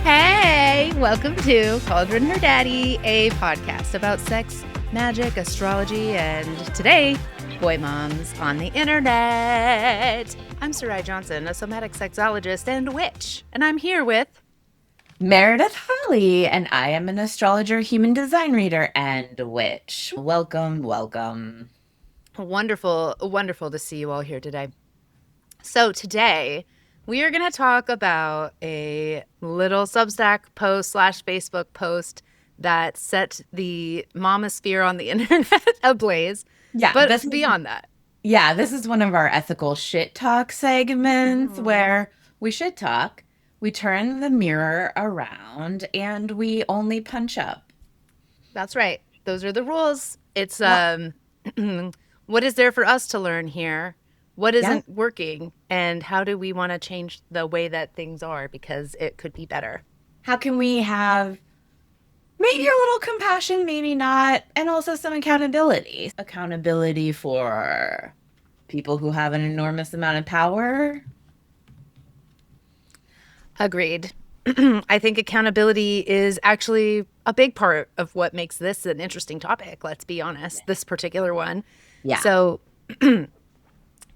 Hey, welcome to Cauldron and Her Daddy, a podcast about sex, magic, astrology, and today, boy moms on the internet. I'm Sarai Johnson, a somatic sexologist and witch, and I'm here with Meredith, Holley, and I am an astrologer, human design reader, and witch. Welcome, welcome. wonderful to see you all here today. So today, we are going to talk about a little Substack post / Facebook post that set the momosphere on the internet ablaze. Yeah, but beyond that. Yeah, this is one of our ethical shit talk segments where we shit talk, we turn the mirror around, and we only punch up. That's right. Those are the rules. It's what is there for us to learn here? What isn't working? And how do we want to change the way that things are because it could be better? How can we have maybe a little compassion, maybe not, and also some accountability? Accountability for people who have an enormous amount of power. Agreed. I think accountability is actually a big part of what makes this an interesting topic. Let's be honest, this particular one. Yeah. So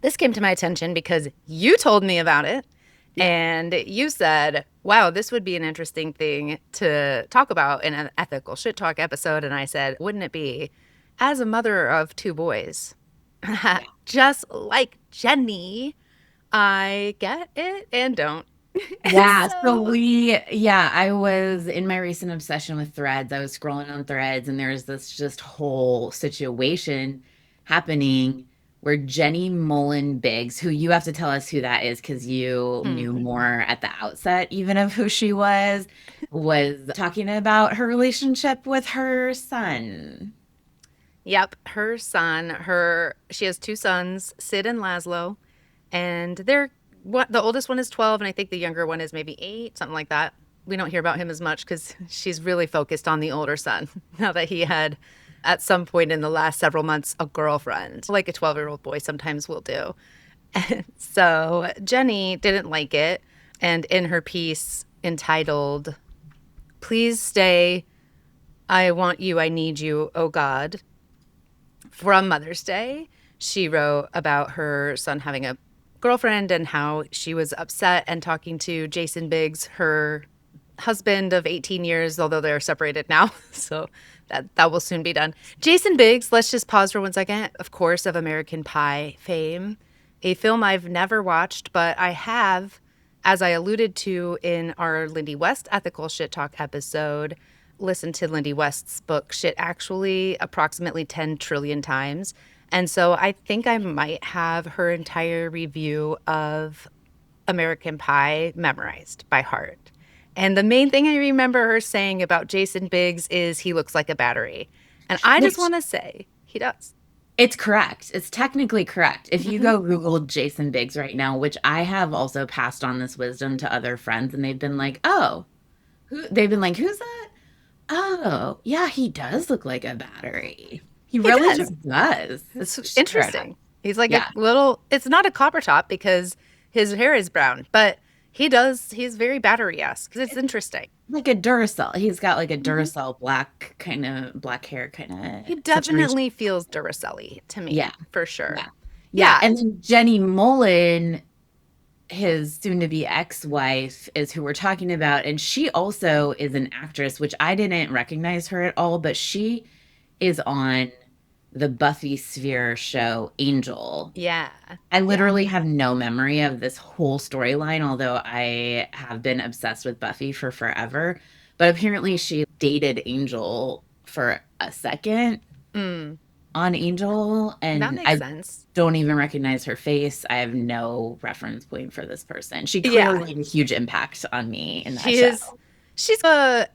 this came to my attention because you told me about it and you said, wow, this would be an interesting thing to talk about in an ethical shit talk episode. And I said, wouldn't it be? As a mother of 2 boys, just like Jenny, I get it and don't. Yeah. I was in my recent obsession with Threads. I was scrolling on Threads and there's this just whole situation happening where Jenny Mollen Biggs, who you have to tell us who that is because you knew more at the outset even of who she was talking about her relationship with her son. Yep, her son, she has 2 sons, Sid and Laszlo, and the oldest one is 12 and I think the younger one is maybe 8, something like that. We don't hear about him as much because she's really focused on the older son now that he had at some point in the last several months a girlfriend, like a 12-year-old boy sometimes will do. And so Jenny didn't like it, and in her piece entitled, "Please Stay, I Want You, I Need You, Oh God," from Mother's Day, she wrote about her son having a girlfriend and how she was upset and talking to Jason Biggs, her husband of 18 years, although they're separated now. So that will soon be done. Jason Biggs, let's just pause for 1 second, of course, of American Pie fame, a film I've never watched, but I have, as I alluded to in our Lindy West ethical shit talk episode, listened to Lindy West's book Shit Actually approximately 10 trillion times. And so I think I might have her entire review of American Pie memorized by heart. And the main thing I remember her saying about Jason Biggs is he looks like a battery. And I just want to say he does. It's correct. It's technically correct. If you go Google Jason Biggs right now, which I have also passed on this wisdom to other friends, and they've been like, who's that? Oh, yeah, he does look like a battery. He really just does. It's interesting. He's like a little, it's not a copper top because his hair is brown, but he's very battery-esque. It's interesting. Like a Duracell. He's got like a Duracell black hair kind of. He definitely feels Duracell-y to me. Yeah. For sure. Yeah. And then Jenny Mollen, his soon-to-be ex-wife, is who we're talking about. And she also is an actress, which I didn't recognize her at all, but she is on the Buffy Sphere show Angel. Yeah. I literally have no memory of this whole storyline, although I have been obsessed with Buffy for forever. But apparently she dated Angel for a second on Angel. And that makes sense. Don't even recognize her face. I have no reference point for this person. She clearly made a huge impact on me in that show. She's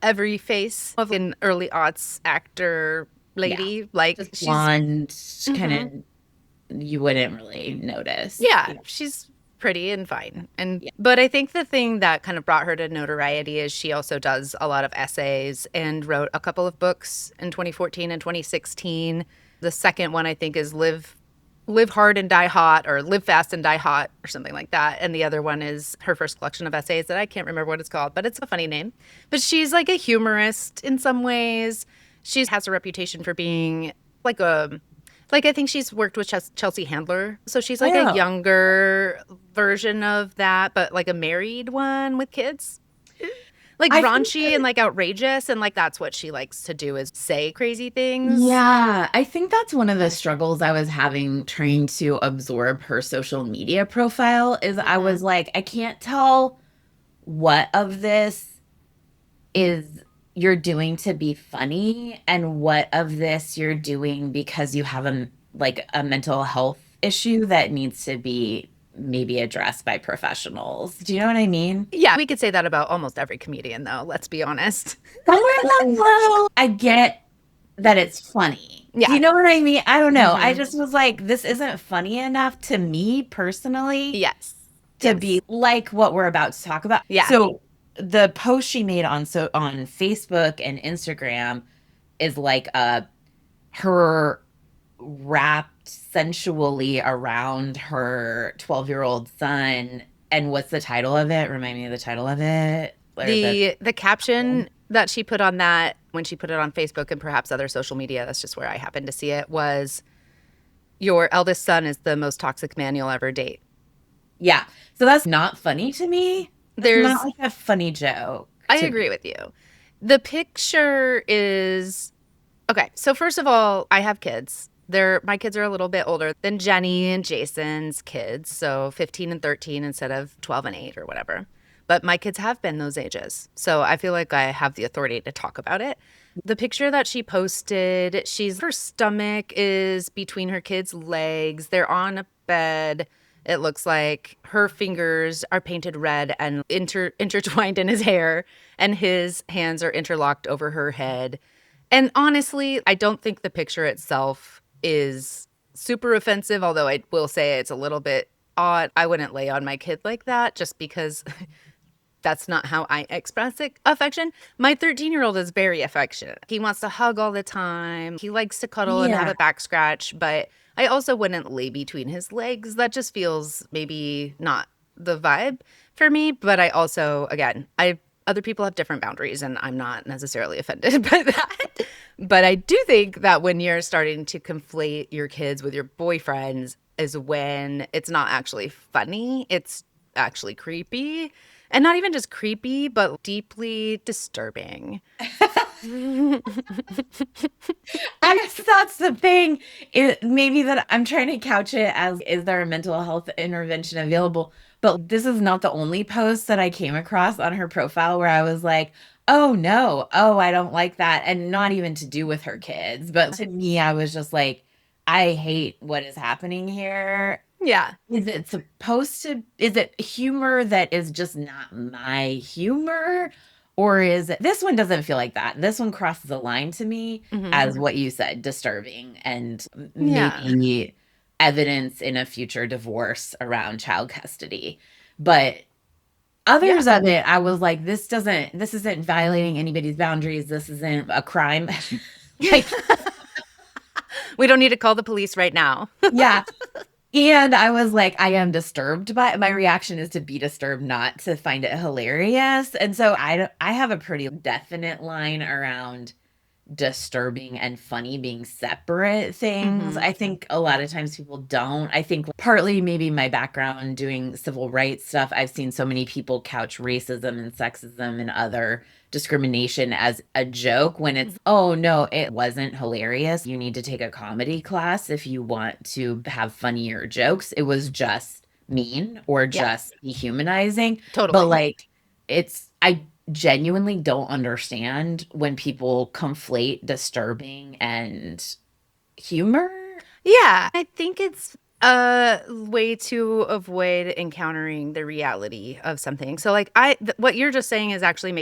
every face of an early aughts actor lady, like just blonde, kind of you wouldn't really notice. Yeah, she's pretty and fine. But I think the thing that kind of brought her to notoriety is she also does a lot of essays and wrote a couple of books in 2014 and 2016. The second one I think is Live Live Hard and Die Hot or Live Fast and Die Hot or something like that. And the other one is her first collection of essays that I can't remember what it's called, but it's a funny name. But she's like a humorist in some ways. She has a reputation for being like a like I think she's worked with Chelsea Handler. So she's like a Oh, younger version of that, but like a married one with kids. Like I think raunchy and like outrageous and like that's what she likes to do is say crazy things. Yeah, I think that's one of the struggles I was having trying to absorb her social media profile is I Mm-hmm. was like, I can't tell what of this is you're doing to be funny and what of this you're doing because you have a mental health issue that needs to be maybe addressed by professionals. Do you know what I mean? Yeah, we could say that about almost every comedian though, let's be honest. Somewhere along the line, I get that it's funny. Do Yeah. you know what I mean? I don't know. I Mm-hmm. just was like, this isn't funny enough to me personally Yes. to be Yes. like what we're about to talk about. Yeah. So the post she made on Facebook and Instagram is like her wrapped sensually around her 12-year-old son. And what's the title of it? Remind me of the title of it. Or The caption that she put on that when she put it on Facebook and perhaps other social media, that's just where I happened to see it, was your eldest son is the most toxic man you'll ever date. yeah. So that's not funny to me. That's not There's like a funny joke I to agree me. with you. The picture is okay. So first of all, I have kids. My kids are a little bit older than Jenny and Jason's kids, so 15 and 13 instead of 12 and 8 or whatever. But my kids have been those ages. So I feel like I have the authority to talk about it. The picture that she posted, her stomach is between her kids' legs. They're on a bed. It looks like her fingers are painted red and intertwined in his hair, and his hands are interlocked over her head. And honestly, I don't think the picture itself is super offensive, although I will say it's a little bit odd. I wouldn't lay on my kid like that just because that's not how I express affection. My 13-year-old is very affectionate. He wants to hug all the time. He likes to cuddle and have Yeah. a back scratch, but I also wouldn't lay between his legs. That just feels maybe not the vibe for me. But I also, again, I other people have different boundaries and I'm not necessarily offended by that. But I do think that when you're starting to conflate your kids with your boyfriends is when it's not actually funny, it's actually creepy. And not even just creepy, but deeply disturbing. I guess that's the thing. Maybe that I'm trying to couch it as is there a mental health intervention available? But this is not the only post that I came across on her profile where I was like, oh no, oh, I don't like that. And not even to do with her kids. But to me, I was just like, I hate what is happening here. Yeah. Is it humor that is just not my humor? Or is it, this one doesn't feel like that. This one crosses the line to me Hmm. as what you said, disturbing and Yeah. maybe evidence in a future divorce around child custody. But Yeah. others of it, I was like, this isn't violating anybody's boundaries. This isn't a crime. Like, We don't need to call the police right now. yeah. And I was like, I am disturbed by my reaction is to be disturbed, not to find it hilarious. And so I have a pretty definite line around disturbing and funny being separate things. Hmm. I think a lot of times people don't. I think partly maybe my background doing civil rights stuff, I've seen so many people couch racism and sexism and other discrimination as a joke when it's, oh no, it wasn't hilarious. You need to take a comedy class if you want to have funnier jokes. It was just mean or Yeah, just dehumanizing. But totally. like, I genuinely don't understand when people conflate disturbing and humor. Yeah. I think it's a way to avoid encountering the reality of something. So, like, what you're just saying is actually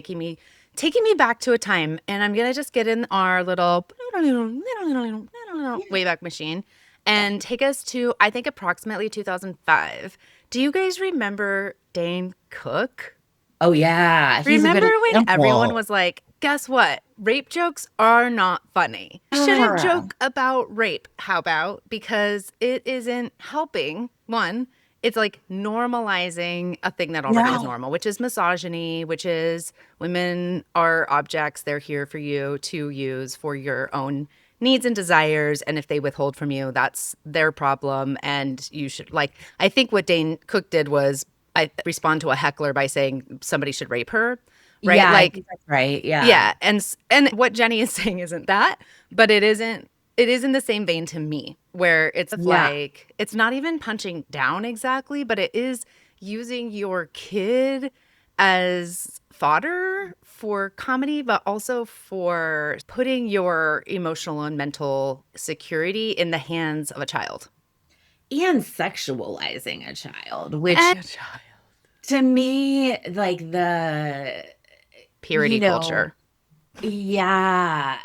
taking me back to a time. And I'm going to just get in our little Yeah. Wayback Machine and take us to, I think, approximately 2005. Do you guys remember Dane Cook? Oh yeah, he's a Remember good when everyone example. was like, guess what? Rape jokes are not funny. We shouldn't Yeah. joke about rape. How about? Because it isn't helping. One, it's like normalizing a thing that already is Yeah. normal, which is misogyny, which is women are objects. They're here for you to use for your own needs and desires. And if they withhold from you, that's their problem. And you should, like, I think what Dane Cook did was I respond to a heckler by saying somebody should rape her, right? Yeah, I Like, think that's right. Yeah. yeah, and what Jenny is saying isn't that, but it isn't. It is in the same vein to me, where it's Yeah. like it's not even punching down exactly, but it is using your kid as fodder for comedy, but also for putting your emotional and mental security in the hands of a child. And sexualizing a child, which And a child. to me, like you Purity know, culture. yeah,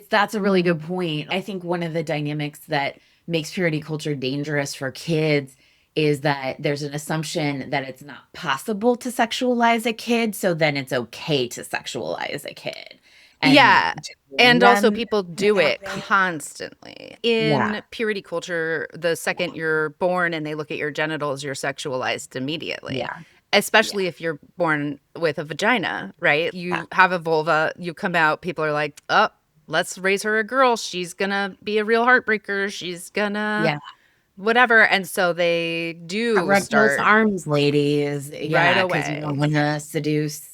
that's a really good point. I think one of the dynamics that makes purity culture dangerous for kids is that there's an assumption that it's not possible to sexualize a kid, so then it's okay to sexualize a kid and Yeah. to blame And also, them people for do it having. constantly. Yeah, In purity culture, the second you're born and they look at your genitals, you're sexualized immediately. yeah, yeah, Especially if you're born with a vagina, right? yeah, You have a vulva, you come out, people are like, oh, let's raise her a girl. She's gonna be a real heartbreaker. She's gonna yeah. whatever. And so they do Red close start arms, ladies. right Yeah, because you don't away. want to seduce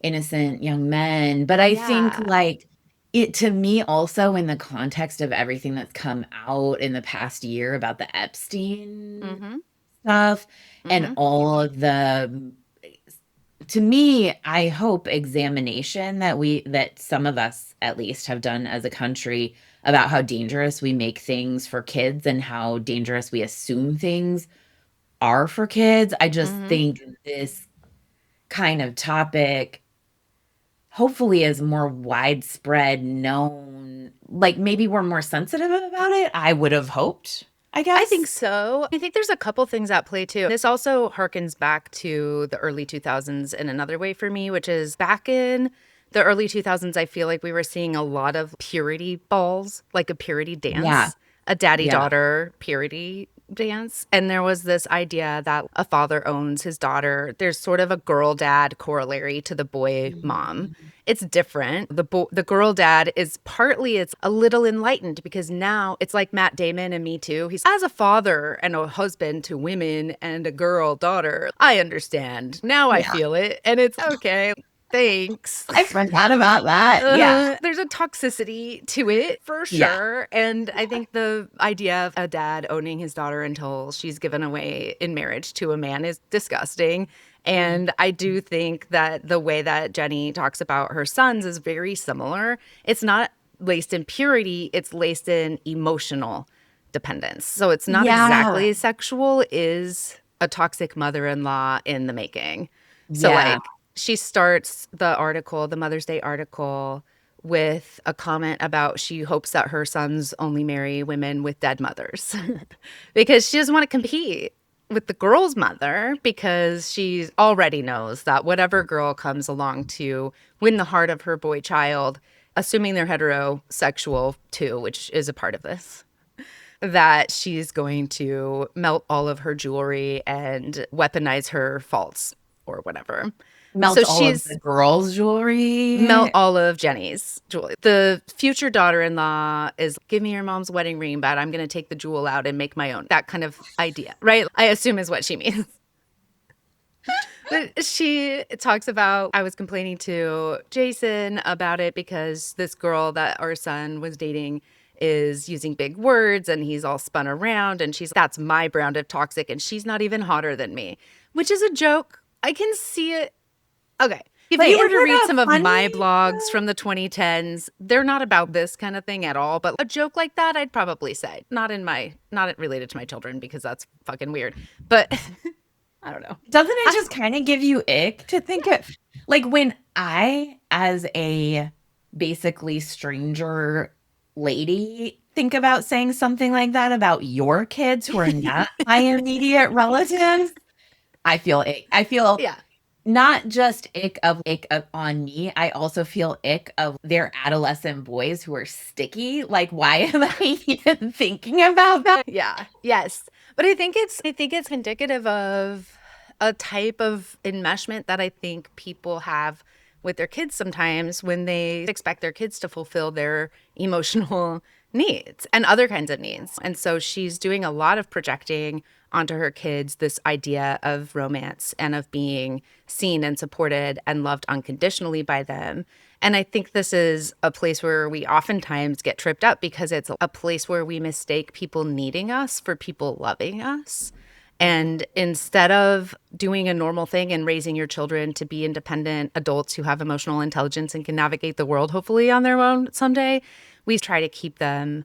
innocent young men. But I think Yeah. like it to me also in the context of everything that's come out in the past year about the Epstein Mm-hmm. stuff and Mm-hmm. all of the to me, I hope examination that some of us at least have done as a country about how dangerous we make things for kids and how dangerous we assume things are for kids. I just Mm-hmm. think this kind of topic hopefully is more widespread known. Like maybe we're more sensitive about it. I would have hoped, I I think guess. so. I think there's a couple things at play too. This also harkens back to the early 2000s in another way for me, which is back in the early 2000s, I feel like we were seeing a lot of purity balls, like a purity Yeah. dance, a daddy Yeah. daughter purity dance. And there was this idea that a father owns his daughter. There's sort of a girl dad corollary to the boy mom. Mhm. It's different. The girl dad is partly it's a little enlightened because now it's like Matt Damon and Me Too. He's as a father and a husband to women and a girl daughter. I understand. Now I Yeah. feel it and it's okay. Thanks. I forgot about that. Yeah. There's a toxicity to it for Yeah. sure. And I think the idea of a dad owning his daughter until she's given away in marriage to a man is disgusting. Mhm. And I do think that the way that Jenny talks about her sons is very similar. It's not laced in purity, it's laced in emotional dependence. So it's not Yeah. exactly sexual, is a toxic mother in law in the making. So, Yeah. like, she starts the article, the Mother's Day article, with a comment about she hopes that her sons only marry women with dead mothers because she doesn't want to compete with the girl's mother because she already knows that whatever girl comes along to win the heart of her boy child, assuming they're heterosexual too, which is a part of this, that she's going to melt all of her jewelry and weaponize her faults or whatever. Melt So all of the she's girls' melt jewelry. all of Jenny's jewelry. The future daughter-in-law is give me your mom's wedding ring, but I'm going to take the jewel out and make my own. That kind of idea, right? I assume is what she means. But she talks about I was complaining to Jason about it because this girl that our son was dating is using big words and he's all spun around and she's that's my brand of toxic and she's not even hotter than me, which is a joke. I can see it. Okay. If Wait, you were is to read it some a of my funny? blogs from the 2010s, they're not about this kind of thing at all. But a joke like that, I'd probably say. Not related to my children because that's fucking weird. But I don't know. Doesn't it I, just kind of give you ick to think of like when I, as a basically stranger lady, think about saying something like that about your kids who are not my immediate relatives? I feel ick. I feel yeah. not just ick of on me. I also feel ick of their adolescent boys who are sticky. Like, why am I even thinking about that? Yeah. Yes. But I think it's indicative of a type of enmeshment that I think people have with their kids sometimes when they expect their kids to fulfill their emotional needs and other kinds of needs. And so she's doing a lot of projecting onto her kids this idea of romance and of being seen and supported and loved unconditionally by them. And I think this is a place where we oftentimes get tripped up because it's a place where we mistake people needing us for people loving us. And instead of doing a normal thing and raising your children to be independent adults who have emotional intelligence and can navigate the world, hopefully on their own someday, we try to keep them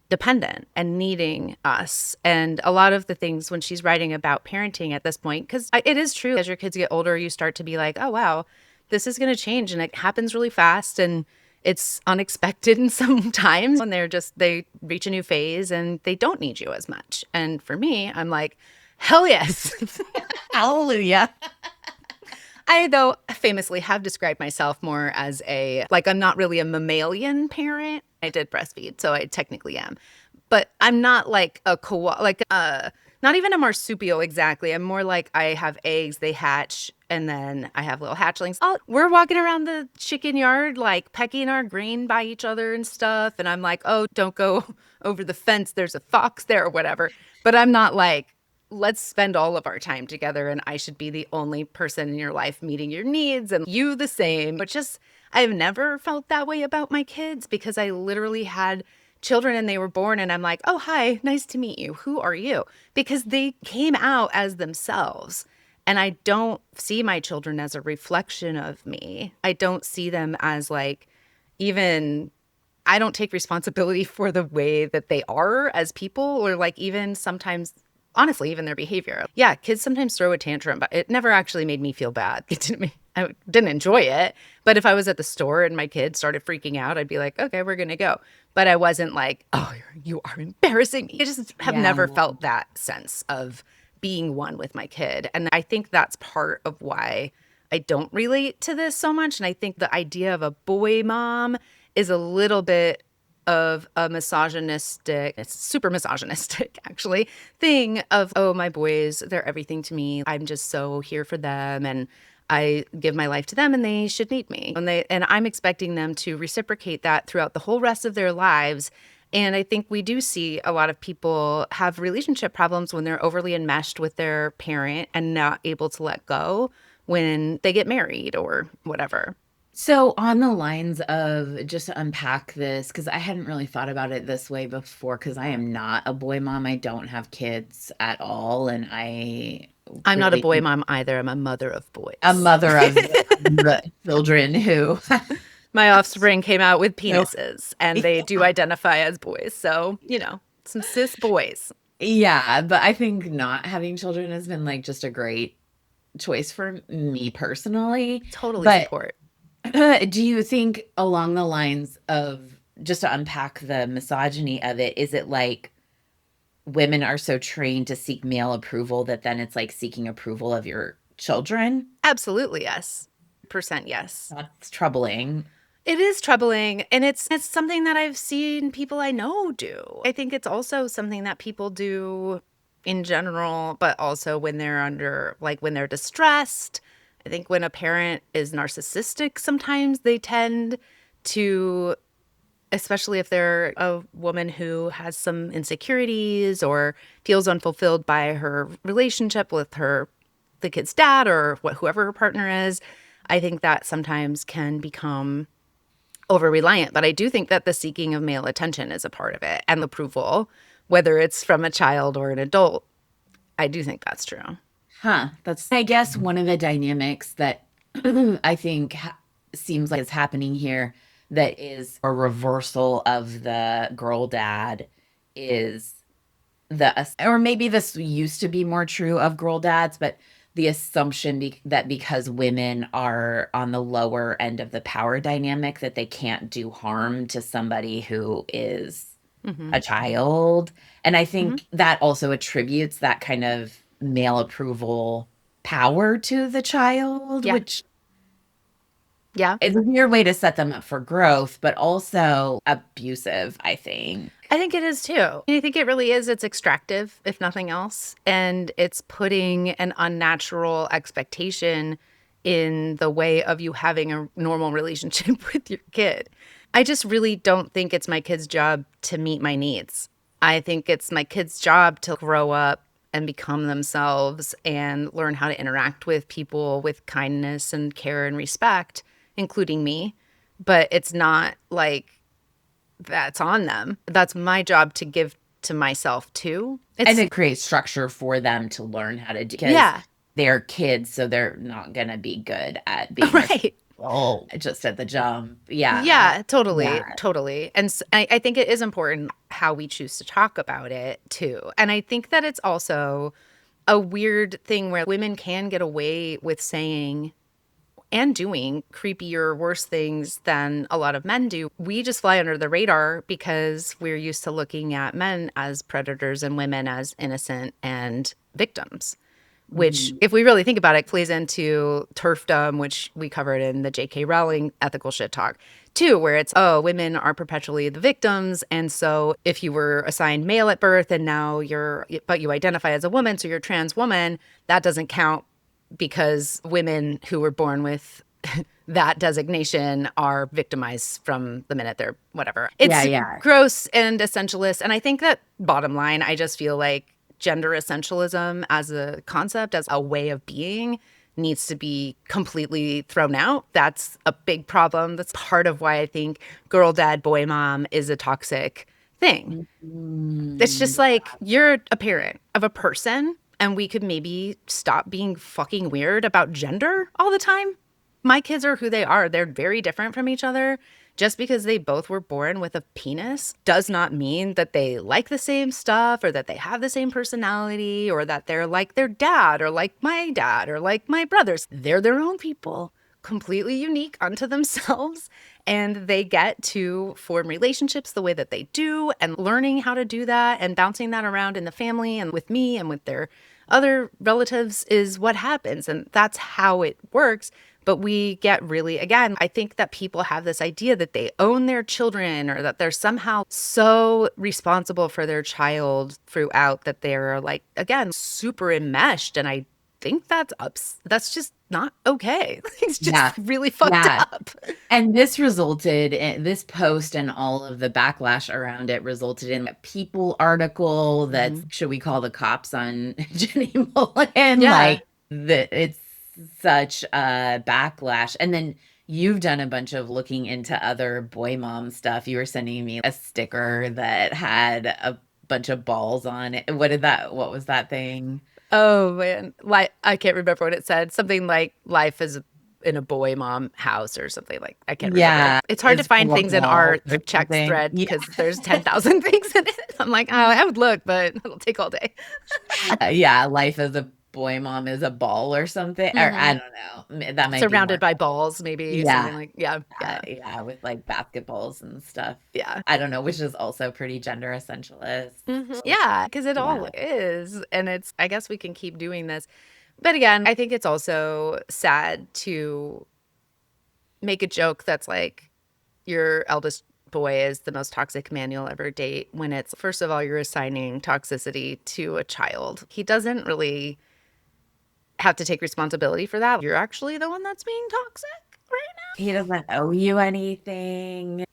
dependent and needing us. And a lot of the things when she's writing about parenting at this point, because it is true, as your kids get older, you start to be like, oh, wow, this is going to change. And it happens really fast. And it's unexpected and sometimes when they reach a new phase and they don't need you as much. And for me, I'm like, hell yes. Hallelujah. I, though, famously have described myself more as I'm not really a mammalian parent. I did breastfeed, so I technically am. But I'm not like a not even a marsupial exactly. I'm more like I have eggs, they hatch, and then I have little hatchlings. We're walking around the chicken yard, like pecking our grain by each other and stuff. And I'm like, oh, don't go over the fence. There's a fox there or whatever. But I'm not like, let's spend all of our time together and I should be the only person in your life meeting your needs and you the same. But just, I've never felt that way about my kids because I literally had children and they were born and I'm like, oh, hi, nice to meet you. Who are you? Because they came out as themselves. And I don't see my children as a reflection of me. I don't see them as like, even I don't take responsibility for the way that they are as people or like even sometimes honestly even their behavior. Yeah, kids sometimes throw a tantrum, but it never actually made me feel bad. I didn't enjoy it, but if I was at the store and my kid started freaking out, I'd be like, "Okay, we're going to go." But I wasn't like, "Oh, you are embarrassing me." I just have Yeah. never felt that sense of being one with my kid. And I think that's part of why I don't relate to this so much. And I think the idea of a boy mom is a little bit of a misogynistic, it's super misogynistic actually, thing of, oh, my boys, they're everything to me. I'm just so here for them and I give my life to them and they should need me. And I'm expecting them to reciprocate that throughout the whole rest of their lives. And I think we do see a lot of people have relationship problems when they're overly enmeshed with their parent and not able to let go when they get married or whatever. So, on the lines of just to unpack this, because I hadn't really thought about it this way before, because I am not a boy mom. I don't have kids at all. And I I'm not a really boy mom either. I'm a mother of a boys. mother of the children who My offspring came out with no. penises and they do identify as boys. So, some cis boys. Yeah, but I think not having children has been like just a great choice for me personally. Totally But support. do you think along the lines of just to unpack the misogyny of it, is it like women are so trained to seek male approval that then it's like seeking approval of your children? Absolutely, yes. Percent yes. That's troubling. It is troubling and it's something that I've seen people I know do. I think it's also something that people do in general, but also when they're when they're distressed. I think when a parent is narcissistic, sometimes they tend to, especially if they're a woman who has some insecurities or feels unfulfilled by her relationship with the kid's dad or whoever her partner is. I think that sometimes can become over reliant. But I do think that the seeking of male attention is a part of it and approval, whether it's from a child or an adult. I do think that's true. Huh. That's, I guess, one of the dynamics that I think seems like is happening here that is a reversal of the girl dad is or maybe this used to be more true of girl dads, but the assumption that because women are on the lower end of the power dynamic, that they can't do harm to somebody who is Hmm. a child. And I Hmm. think that also attributes that kind of male approval power to the child, Yeah. which Yeah. is a weird way to set them up for growth, but also abusive, I think. I think it is too. I think it really is. It's extractive, if nothing else. And it's putting an unnatural expectation in the way of you having a normal relationship with your kid. I just really don't think it's my kid's job to meet my needs. I think it's my kid's job to grow up and become themselves and learn how to interact with people with kindness and care and respect, including me. But it's not like that's on them. That's my job to give to myself too. And It's it creates structure for them to learn how to do because yeah, they're kids, so they're not gonna be good at being right. responsible just at the jump. Yeah. Yeah, totally, Yeah. totally. And I think it is important how we choose to talk about it too. And I think that it's also a weird thing where women can get away with saying and doing creepier, worse things than a lot of men do. We just fly under the radar because we're used to looking at men as predators and women as innocent and victims. Which, Mhm. if we really think about it, plays into turfdom, which we covered in the J.K. Rowling ethical shit talk, too, where it's, oh, women are perpetually the victims. And so if you were assigned male at birth and now but you identify as a woman, so you're a trans woman, that doesn't count because women who were born with that designation are victimized from the minute they're whatever. Yeah, It's yeah. gross and essentialist. And I think that bottom line, I just feel like gender essentialism as a concept, as a way of being, needs to be completely thrown out. That's a big problem. That's part of why I think girl dad, boy mom is a toxic thing. It's Mm. just like you're a parent of a person, and we could maybe stop being fucking weird about gender all the time. My kids are who they are. They're very different from each other. Just because they both were born with a penis does not mean that they like the same stuff or that they have the same personality or that they're like their dad or like my dad or like my brothers. They're their own people, completely unique unto themselves. And they get to form relationships the way that they do, and learning how to do that and bouncing that around in the family and with me and with their other relatives is what happens. And that's how it works. But we get really, again, I think that people have this idea that they own their children or that they're somehow so responsible for their child throughout that they're like, again, super enmeshed. And I think that's just not okay. It's just Yeah. really fucked Yeah. up. And this resulted in this post and all of the backlash around it resulted in a People article that's Mhm. should we call the cops on Jenny Mollen? Yeah. Like it's such a backlash. And then you've done a bunch of looking into other boy mom stuff. You were sending me a sticker that had a bunch of balls on it. What was that thing? Oh man, like I can't remember what it said. Something like life is in a boy mom house or something like I can't remember. Yeah, It's hard to it's find full of things in our balls or checks something. thread Yeah. because there's 10,000 things in it. I'm like, oh, I would look, but it'll take all day. Yeah, life as a boy mom is a ball or something, or I Hmm. don't know. That might be Surrounded more. by balls, maybe Yeah, something like yeah, yeah, yeah, with like basketballs and stuff. yeah. I don't know, which is also pretty gender essentialist. Yeah, because it all Yeah. is. And it's, I guess we can keep doing this. But again, I think it's also sad to make a joke that's like your eldest boy is the most toxic man you'll ever date when it's, first of all, you're assigning toxicity to a child. He doesn't really have to take responsibility for that. You're actually the one that's being toxic right He doesn't owe you anything.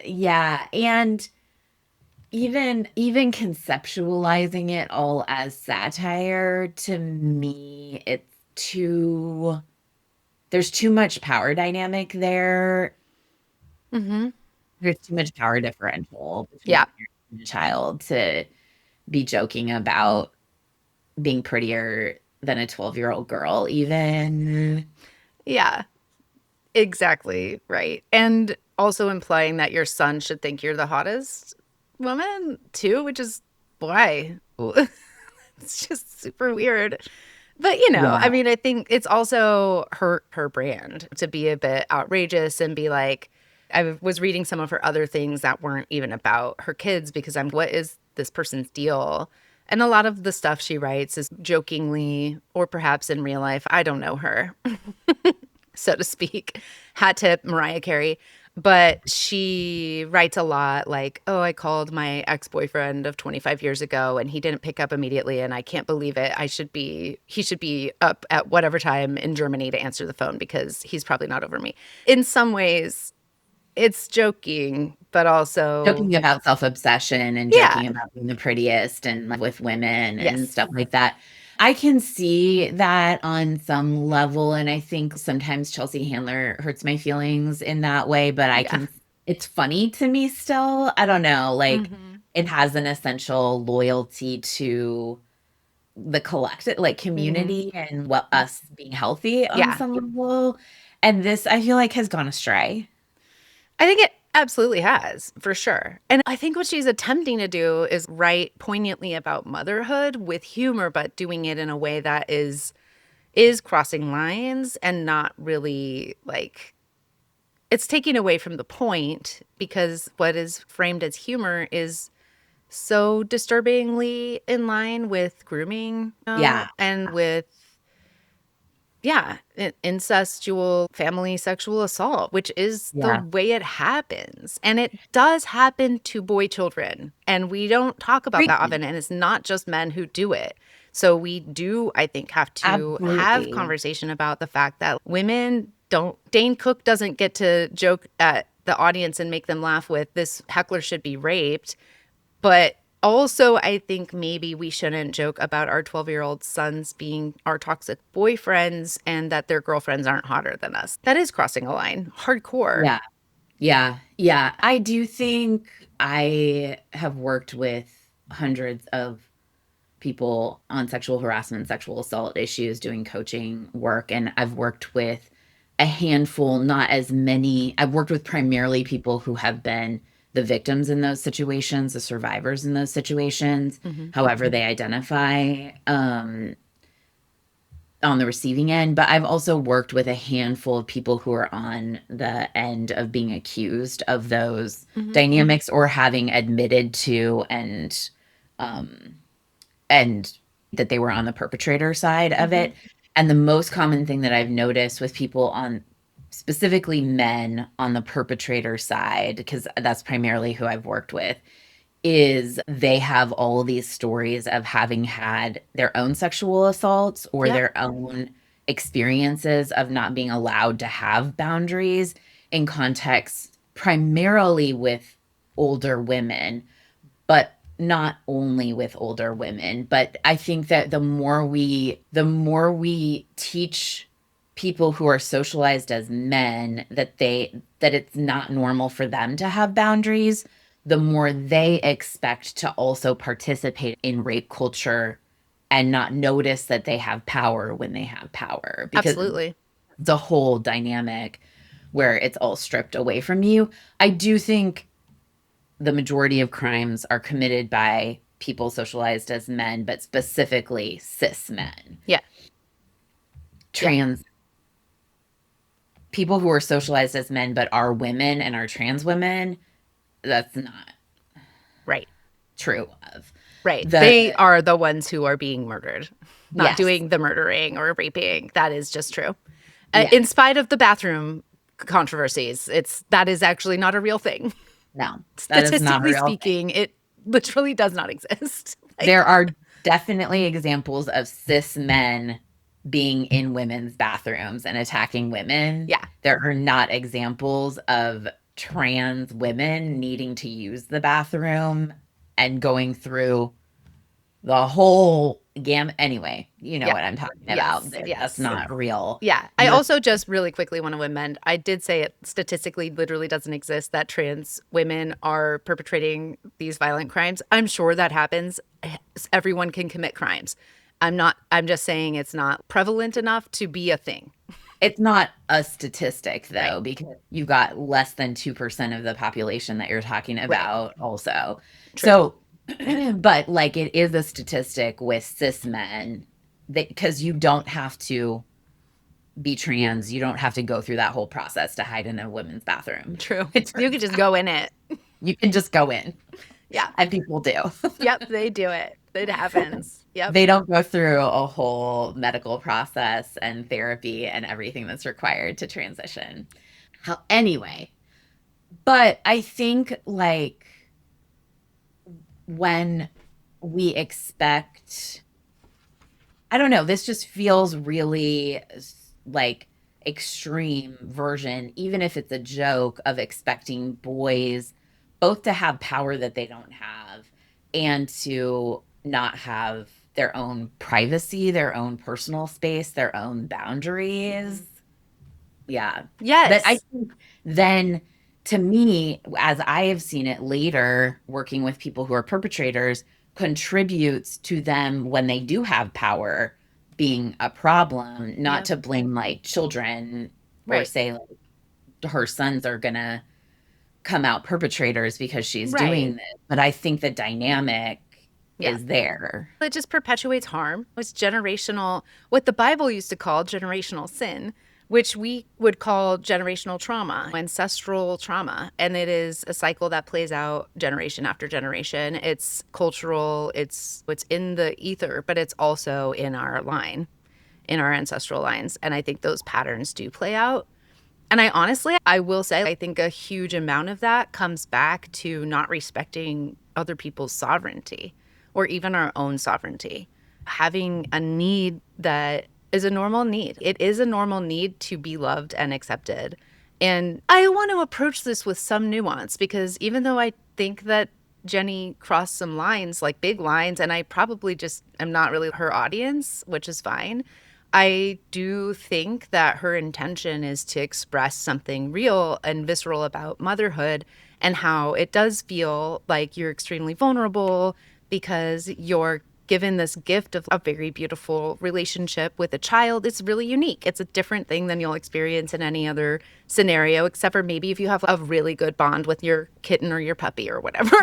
Yeah, and even conceptualizing it all as satire to me, it's too there's too much power dynamic there. now. Mm-hmm. There's too much power differential between Yeah, a parent and a child to be joking about being prettier than a 12-year-old girl, even. yeah, exactly right. And also implying that your son should think you're the hottest woman too, which is why. It's just super weird. But I Yeah. mean, I think it's also her brand to be a bit outrageous and be like, I was reading some of her other things that weren't even about her kids because what is this person's deal? And a lot of the stuff she writes is jokingly, or perhaps in real life. I don't know her, so to speak. Hat tip, Mariah Carey. But she writes a lot like, oh, I called my ex-boyfriend of 25 years ago and he didn't pick up immediately and I can't believe it. He should be up at whatever time in Germany to answer the phone because he's probably not over me. In some ways, it's joking, but also, Joking about self-obsession and yeah, joking about being the prettiest and with women and yes, stuff like that. I can see that on some level, and I think sometimes Chelsea Handler hurts my feelings in that way, but yeah. it's funny to me still. I don't know, like Hmm. it has an essential loyalty to the collective, like Hmm. community and what us being healthy on Yeah. some level. And this, I feel like, has gone astray. I think it absolutely has, for sure. And I think what she's attempting to do is write poignantly about motherhood with humor, but doing it in a way that is crossing lines and not really like it's taking away from the point because what is framed as humor is so disturbingly in line with grooming, Yeah, and with yeah, incestual family sexual assault, which is the yeah. way it happens. And it does happen to boy children. And we don't talk about that often. Frequent. And it's not just men who do it. So we do, I think, have to have Absolutely. conversation about the fact that women don't, Dane Cook doesn't get to joke at the audience and make them laugh with this heckler should be raped. But also, I think maybe we shouldn't joke about our 12-year-old sons being our toxic boyfriends and that their girlfriends aren't hotter than us. That is crossing a line, hardcore. Yeah. Yeah. Yeah. I do think I have worked with hundreds of people on sexual harassment, sexual assault issues, doing coaching work. And I've worked with a handful, not as many. I've worked with primarily people who have been the victims in those situations, the survivors in those situations, Hmm. however they identify. On the receiving end, but I've also worked with a handful of people who are on the end of being accused of those Hmm. dynamics or having admitted to um and that they were on the perpetrator side of Hmm. it. And the most common thing that I've noticed with people on specifically men on the perpetrator side, because that's primarily who I've worked with, is they have all of these stories of having had their own sexual assaults or Yep. their own experiences of not being allowed to have boundaries in contexts primarily with older women, but not only with older women. But I think that the more we teach people who are socialized as men that it's not normal for them to have boundaries, the more they expect to also participate in rape culture and not notice that they have power when they have power, because Absolutely. the whole dynamic where it's all stripped away from you. I do think the majority of crimes are committed by people socialized as men, but specifically cis men. Yeah. Yeah. Trans people who are socialized as men but are women and are trans women, that's not Right. true of. Right. The They are the ones who are being murdered, not yes. doing the murdering or raping. That is just true. Yeah. In spite of the bathroom controversies, that is actually not a real thing. No. That is not a Statistically real thing. speaking, it literally does not exist. There Like, are definitely examples of cis men being in women's bathrooms and attacking women. yeah. There are not examples of trans women needing to use the bathroom and going through the whole gamut. Anyway, you know Yeah. what I'm talking about. Yes. That's Yes. not real. Yeah. I You're also just really quickly want to amend. I did say it statistically literally doesn't exist that trans women are perpetrating these violent crimes. I'm sure that happens. Everyone can commit crimes. I'm just saying it's not prevalent enough to be a thing. It's not a statistic Right. though, because you got less than 2% of the population that you're talking Right. about also. True. So, but like it is a statistic with cis men that because you don't have to be trans, you don't have to go through that whole process to hide in a women's bathroom. True. It You turns could just out go in it. you can just go in, Yeah. and people do. Yep. They do it. It happens. Yep. They don't go through a whole medical process and therapy and everything that's required to transition. Anyway, but I think like when we expect, I don't know, this just feels really like extreme version, even if it's a joke of expecting boys both to have power that they don't have and to not have their own privacy, their own personal space, their own boundaries. Yeah. But I Yes. think then to me, as I have seen it later, working with people who are perpetrators, contributes to them when they do have power being a problem, not Yep. to blame like children or Right. say like her sons are gonna come out perpetrators because she's Right. doing this. But I think the dynamic Yeah. is there. It just perpetuates harm. It's generational, what the Bible used to call generational sin, which we would call generational trauma, ancestral trauma. And it is a cycle that plays out generation after generation. It's cultural, it's in the ether, but it's also in our line, in our ancestral lines. And I think those patterns do play out. And I honestly, I will say, I think a huge amount of that comes back to not respecting other people's sovereignty or even our own sovereignty. Having a need that is a normal need. It is a normal need to be loved and accepted. And I want to approach this with some nuance because even though I think that Jenny crossed some lines, like big lines, and I probably just am not really her audience, which is fine. I do think that her intention is to express something real and visceral about motherhood and how it does feel like you're extremely vulnerable because you're given this gift of a very beautiful relationship with a child. It's really unique. It's a different thing than you'll experience in any other scenario, except for maybe if you have a really good bond with your kitten or your puppy or whatever.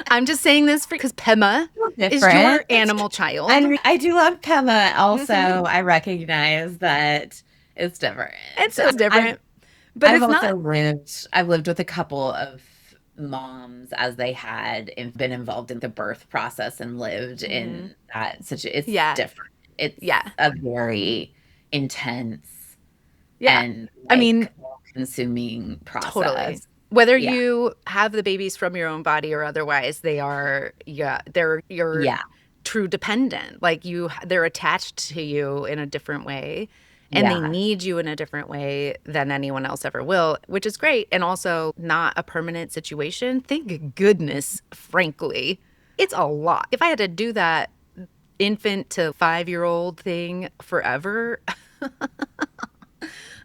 I'm just saying this because Pema is your Different. animal child. And I do love Pema. Also, Mhm. I recognize that it's different. It's I've different, but I've it's also not. lived with a couple of moms as they had been involved in the birth process and lived Mhm. in that it's Yeah. different. It's Yeah. a very intense Yeah. and I mean, like consuming totally. process. Whether Yeah. you have the babies from your own body or otherwise, they are, yeah, they're your Yeah. true dependent. Like they're attached to you in a different way and they Yeah. need you in a different way than anyone else ever will, which is great. And also not a permanent situation. Thank goodness, frankly. It's a lot. If I had to do that infant to 5-year-old thing forever,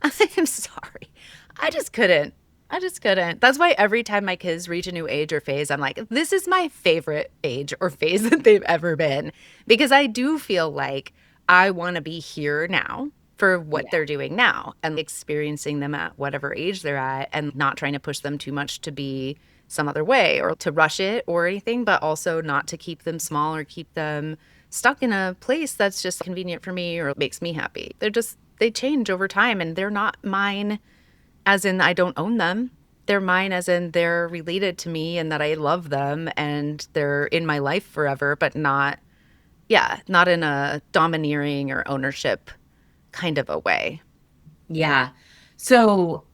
I'm sorry. I just couldn't. I just couldn't. That's why every time my kids reach a new age or phase, I'm like, this is my favorite age or phase that they've ever been. Because I do feel like I want to be here now for what Yeah. they're doing now and experiencing them at whatever age they're at and not trying to push them too much to be some other way or to rush it or anything, but also not to keep them small or keep them stuck in a place that's just convenient for me or makes me happy. They change over time and they're not mine as in I don't own them. They're mine as in they're related to me and that I love them and they're in my life forever, but not, yeah, not in a domineering or ownership kind of a way. Yeah. So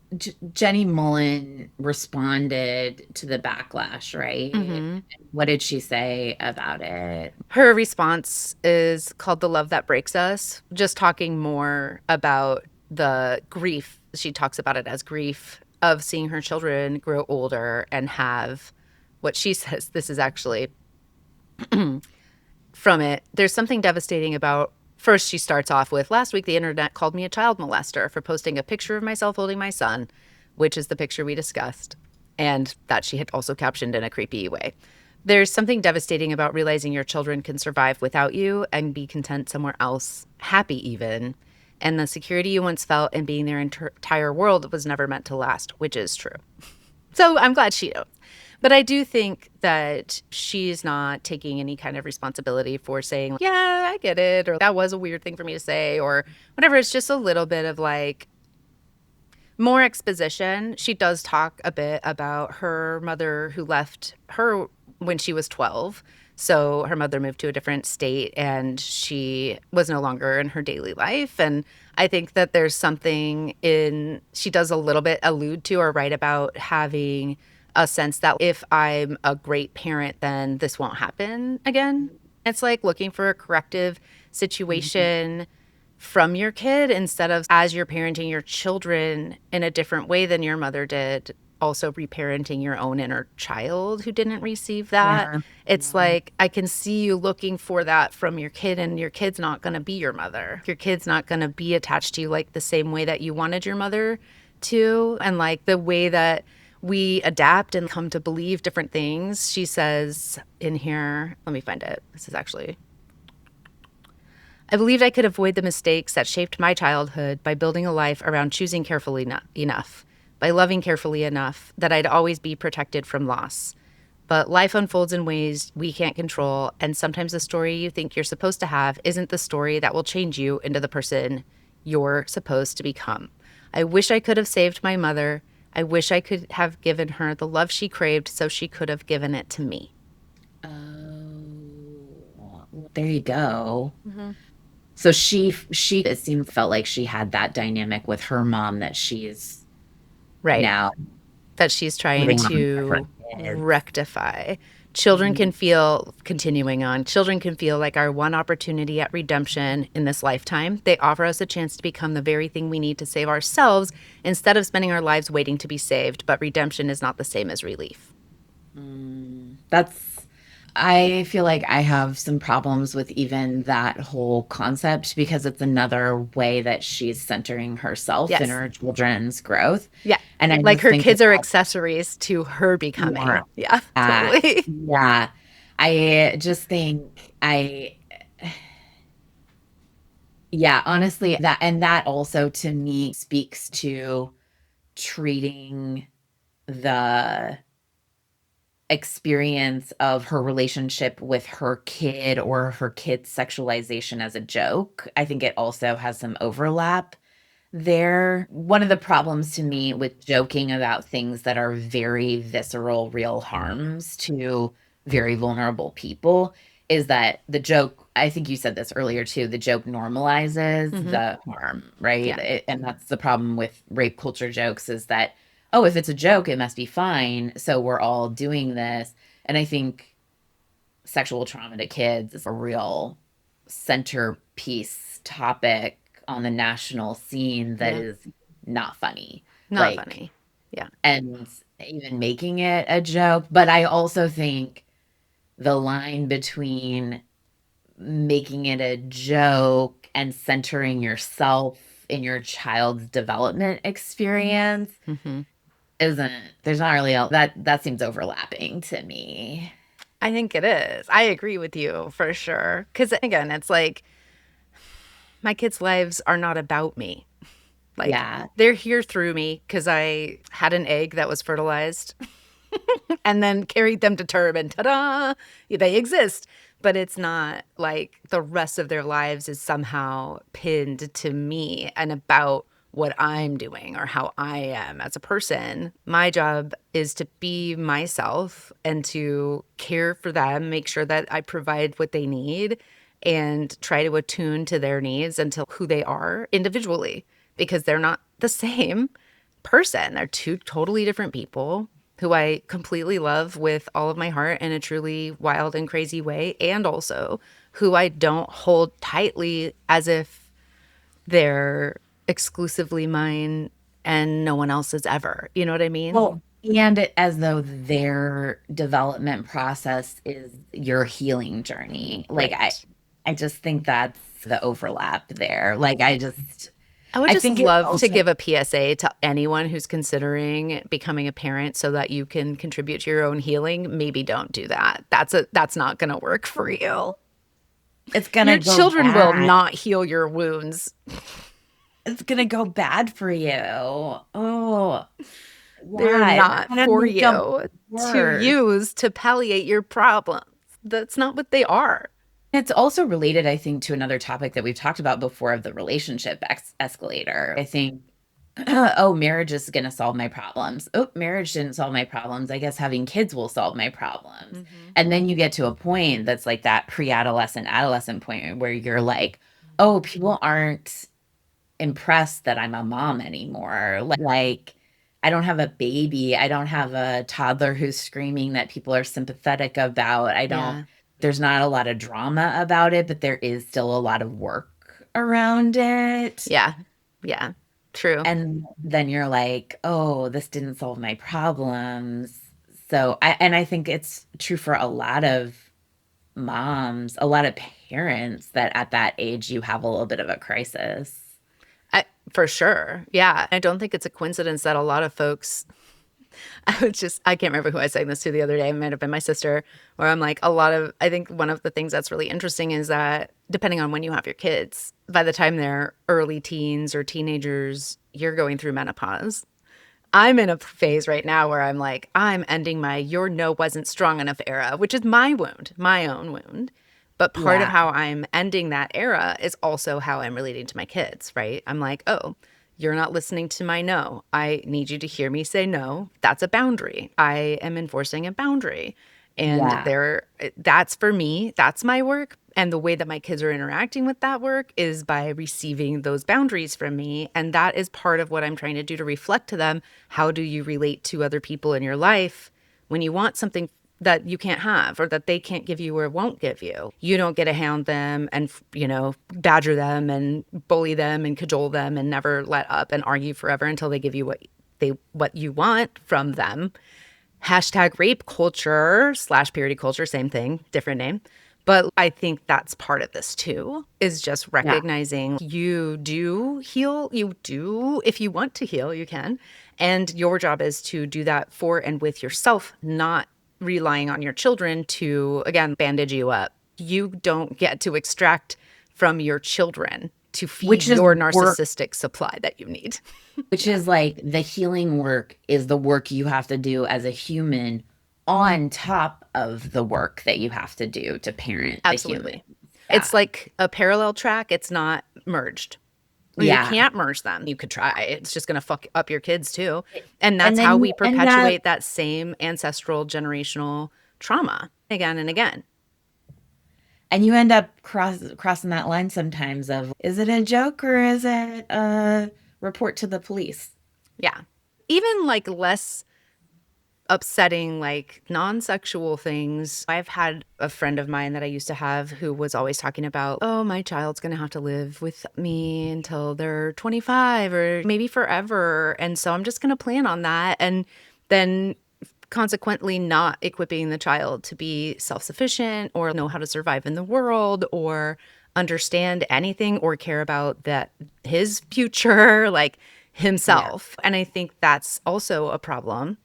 Jenny Mollen responded to the backlash, right? Hmm. What did she say about it? Her response is called The Love That Breaks Us, just talking more about the grief. She talks about it as grief of seeing her children grow older and have what she says this is actually from it. There's something devastating about. First, she starts off with last week, the internet called me a child molester for posting a picture of myself holding my son, which is the picture we discussed, and that she had also captioned in a creepy way. There's something devastating about realizing your children can survive without you and be content somewhere else, happy even. And the security you once felt in being their entire world was never meant to last, which is true. So I'm glad she knows. But I do think that she's not taking any kind of responsibility for saying, yeah, I get it, or that was a weird thing for me to say, or whatever. It's just a little bit of like more exposition. She does talk a bit about her mother who left her when she was 12. So her mother moved to a different state and she was no longer in her daily life. And I think that there's something in, she does a little bit allude to or write about having a sense that if I'm a great parent, then this won't happen again. It's like looking for a corrective Mhm. situation from your kid instead of as you're parenting your children in a different way than your mother did, also reparenting your own inner child who didn't receive that. Yeah. It's Yeah. like I can see you looking for that from your kid, and your kid's not going to be your mother. Your kid's not going to be attached to you like the same way that you wanted your mother to. And like the way that we adapt and come to believe different things. She says in here, let me find it. This is actually, I believed I could avoid the mistakes that shaped my childhood by building a life around choosing carefully enough, by loving carefully enough that I'd always be protected from loss. But life unfolds in ways we can't control, and sometimes the story you think you're supposed to have isn't the story that will change you into the person you're supposed to become. I wish I could have saved my mother. I wish I could have given her the love she craved so she could have given it to me. Oh, well, there you go. Mm-hmm. So she it seemed felt like she had that dynamic with her mom that she's Right. now That she's trying putting on for her to kids. rectify. Children can Mhm. feel, continuing on, children can feel like our one opportunity at redemption in this lifetime. They offer us a chance to become the very thing we need to save ourselves instead of spending our lives waiting to be saved. But redemption is not the same as relief. That's I feel like I have some problems with even that whole concept because it's another way that she's centering herself in Yes. her children's growth. Yeah. And I Like just her think that kids are that's accessories to her more becoming. Yeah, uh totally. yeah. I just think I yeah, honestly, that and that also to me speaks to treating the experience of her relationship with her kid or her kid's sexualization as a joke. I think it also has some overlap there. One of the problems to me with joking about things that are very visceral, real harms to very vulnerable people is that the joke, I think you said this earlier too, the joke normalizes Mm-hmm. the harm, right? Yeah. And that's the problem with rape culture jokes is that, oh, if it's a joke, it must be fine. So we're all doing this. And I think sexual trauma to kids is a real centerpiece topic on the national scene that Yeah. is not funny. Not Like, funny. Yeah. and even making it a joke. But I also think the line between making it a joke and centering yourself in your child's development experience Mm-hmm. isn't, there's not really that seems overlapping to me. I think it is. I agree with you for sure. Because again, it's like my kids' lives are not about me. Like Yeah. they're here through me because I had an egg that was fertilized and then carried them to term and ta-da, they exist. But it's not like the rest of their lives is somehow pinned to me and about what I'm doing or how I am as a person. My job is to be myself and to care for them, make sure that I provide what they need and try to attune to their needs and to who they are individually because they're not the same person. They're two totally different people who I completely love with all of my heart in a truly wild and crazy way, and also who I don't hold tightly as if they're exclusively mine and no one else's ever. You know what I mean? Well, and it as though their development process is your healing journey. Like Right. I just think that's the overlap there. Like I would I just think it love to also give a PSA to anyone who's considering becoming a parent so that you can contribute to your own healing. Maybe don't do that. That's not going to work for you. it's gonna Your go children will bad. not heal your wounds. It's gonna go bad for you. Oh, They're yeah, it's not gonna for make them you to worse. use to palliate your problems. That's not what they are. It's also related, I think, to another topic that we've talked about before of the relationship escalator. I think oh, marriage is going to solve my problems. Oh, marriage didn't solve my problems. I guess having kids will solve my problems. Hmm. And then you get to a point that's like that pre-adolescent, adolescent point where you're like, oh, people aren't impressed that I'm a mom anymore. Like, I don't have a baby. I don't have a toddler who's screaming that people are sympathetic about. Yeah. There's not a lot of drama about it, but there is still a lot of work around it. Yeah. Yeah. True. And then you're like, oh, this didn't solve my problems. I think it's true for a lot of moms, a lot of parents that at that age you have a little bit of a crisis. For sure. Yeah. I don't think it's a coincidence that a lot of folks, I can't remember who I was saying this to the other day. It might have been my sister, where I'm like, I think one of the things that's really interesting is that depending on when you have your kids, by the time they're early teens or teenagers, you're going through menopause. I'm in a phase right now where I'm like, I'm ending my your no wasn't strong enough era, which is my wound, my own wound. But part of Yeah. how I'm ending that era is also how I'm relating to my kids, right? I'm like, oh, you're not listening to my no. I need you to hear me say no. That's a boundary. I am enforcing a boundary. And Yeah. that's for me, that's my work. And the way that my kids are interacting with that work is by receiving those boundaries from me. And that is part of what I'm trying to do to reflect to them. How do you relate to other people in your life when you want something that you can't have or that they can't give you or won't give you? You don't get to hound them and, badger them and bully them and cajole them and never let up and argue forever until they give you what you want from them. Hashtag rape culture / purity culture, same thing, different name. But I think that's part of this too, is just Yeah. recognizing you do heal. You do, if you want to heal, you can. And your job is to do that for and with yourself, not relying on your children to, again, bandage you up. You don't get to extract from your children to feed Which is your work, narcissistic supply that you need. which is like the healing work is the work you have to do as a human on top of the work that you have to do to parent the human. Absolutely. Yeah. It's like a parallel track, it's not merged. You Yeah. can't merge them. You could try. It's just going to fuck up your kids too. And And that's how then we you end up perpetuate that same ancestral generational trauma again and again. crossing that line sometimes of is it a joke or is it a report to the police? Yeah. Even like less upsetting, like non-sexual things. I've had a friend of mine that I used to have who was always talking about, oh, my child's going to have to live with me until they're 25 or maybe forever. And so I'm just going to plan on that. And then consequently not equipping the child to be self-sufficient or know how to survive in the world or understand anything or care about that his future, like Yeah. himself. And I think that's also a problem.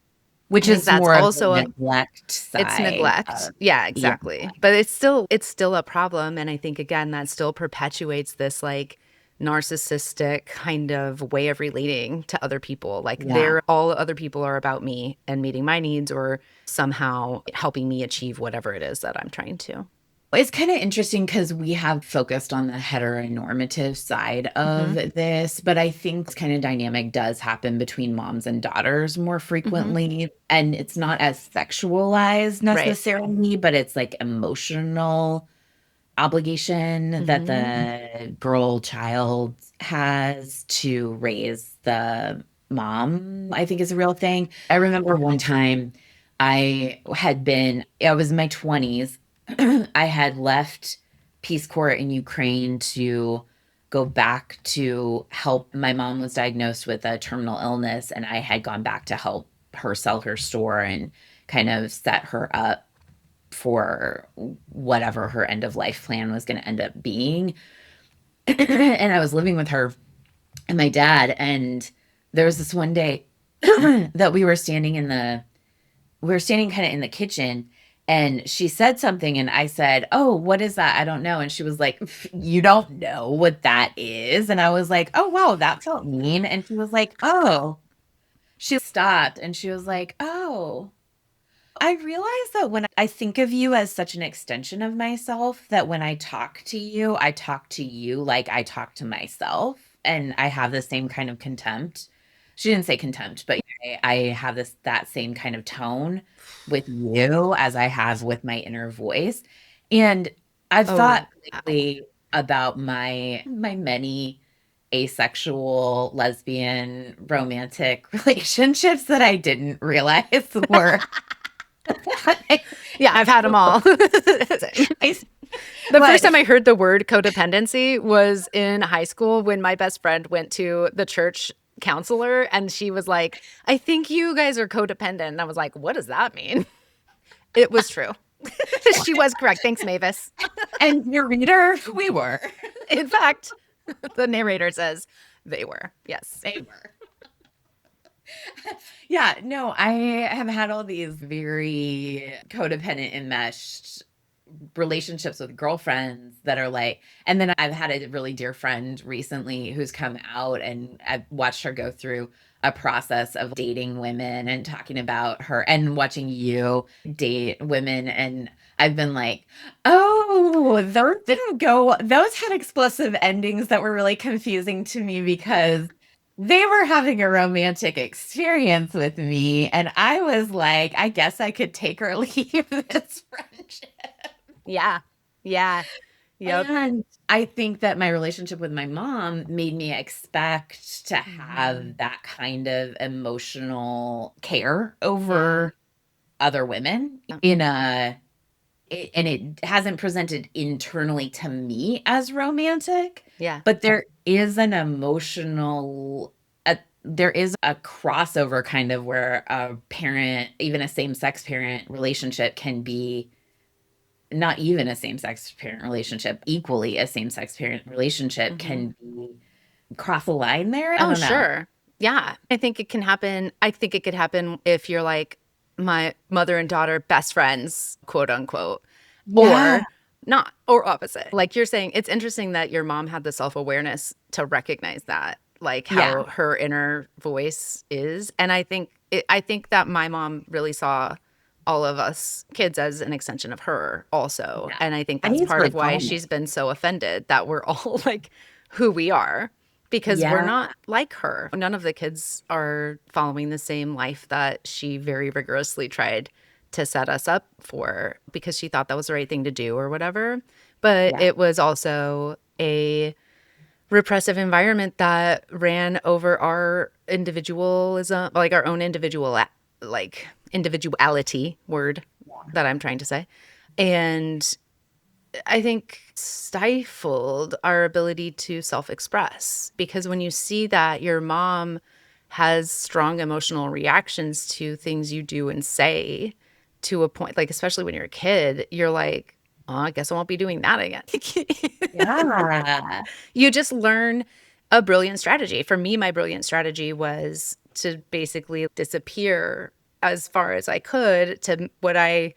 Which I think is that's more of the also a neglect it's side neglect. of, Yeah, yeah. exactly. But it's still a problem, and I think again that still perpetuates this like narcissistic kind of way of relating to other people. Like Yeah. all other people are about me and meeting my needs or somehow helping me achieve whatever it is that I'm trying to. It's kind of interesting because we have focused on the heteronormative side of Mhm. this, but I think this kind of dynamic does happen between moms and daughters more Mhm. frequently. And it's not as sexualized Right. necessarily, but it's like emotional obligation that Mhm. the girl child has to raise the mom, I think is a real thing. I remember one time I was in my 20s. I had left Peace Corps in Ukraine to go back to help. My mom was diagnosed with a terminal illness, and I had gone back to help her sell her store and kind of set her up for whatever her end of life plan was going to end up being. And I was living with her and my dad. And there was this one day that we were standing kind of in the kitchen and she said something and I said, "Oh, what is that? I don't know." And she was like, "You don't know what that is?" And I was like, "Oh, wow, that felt mean." And she was like, "Oh." She stopped and she was like, "Oh." I realize that when I think of you as such an extension of myself, that when I talk to you like I talk to myself, and I have the same kind of contempt. she didn't say contempt, but I have that same kind of tone with you as I have with my inner voice. And I've Oh, thought lately about my many asexual, lesbian, romantic relationships that I didn't realize were yeah, I've had them all. I, The first what? time I heard the word codependency was in high school when my best friend went to the church counselor and she was like, I think you guys are codependent. And I was like, what does that mean? It was true. She was correct. Thanks, Mavis. And your reader, we were. In fact, the narrator says they were. Yes. They were. Yeah, no, I have had all these very codependent enmeshed relationships with girlfriends that are like, and then I've had a really dear friend recently who's come out, and I've watched her go through a process of dating women and talking about her and watching you date women. And I've been like, oh, those didn't go, those had explosive endings that were really confusing to me because they were having a romantic experience with me. And I was like, I guess I could take or leave this friendship. Yeah. Yeah. Yep. And I think that my relationship with my mom made me expect to Mhm. have that kind of emotional care Yeah. over other women and it hasn't presented internally to me as romantic, Yeah. but there is an there is a crossover kind of where a parent, even a same-sex parent relationship can be not even a same-sex parent relationship, equally a same-sex parent relationship Hmm. can be cross a line there. I Oh, don't know. sure. Yeah. I think it can happen. I think it could happen if you're like my mother and daughter best friends, quote unquote, Yeah. or not, or opposite. Like you're saying, it's interesting that your mom had the self awareness to recognize that, like Yeah. how her inner voice is. And I think that my mom really saw all of us kids as an extension of her also. Yeah. And I think I that's think it's part really of why common. she's been so offended that we're all like who we are because we're Yeah. not like her. None of the kids are following the same life that she very rigorously tried to set us up for because she thought that was the right thing to do or whatever. But Yeah. it was also a repressive environment that ran over our individualism, like our own like individuality word that I'm trying to say. And I think stifled our ability to self express because when you see that your mom has strong emotional reactions to things you do and say to a point, like, especially when you're a kid, you're like, oh, I guess I won't be doing that again. Yeah. You just learn a brilliant strategy. For me, my brilliant strategy was to basically disappear as far as I could to what I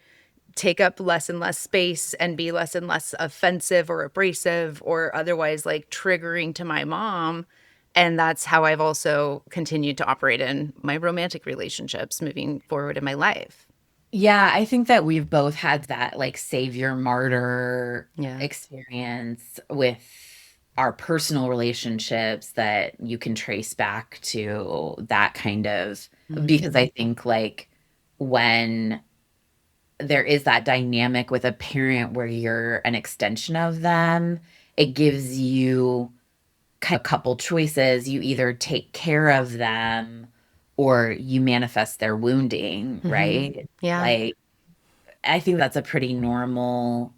take up less and less space and be less and less offensive or abrasive or otherwise like triggering to my mom. And that's how I've also continued to operate in my romantic relationships moving forward in my life. Yeah, I think that we've both had that like savior martyr Yeah. experience with our personal relationships that you can trace back to that kind of, because Hmm. I think like when there is that dynamic with a parent where you're an extension of them, it gives you kind of a couple choices. You either take care of them or you manifest their wounding, Hmm. right? Yeah. Like, I think that's a pretty normal,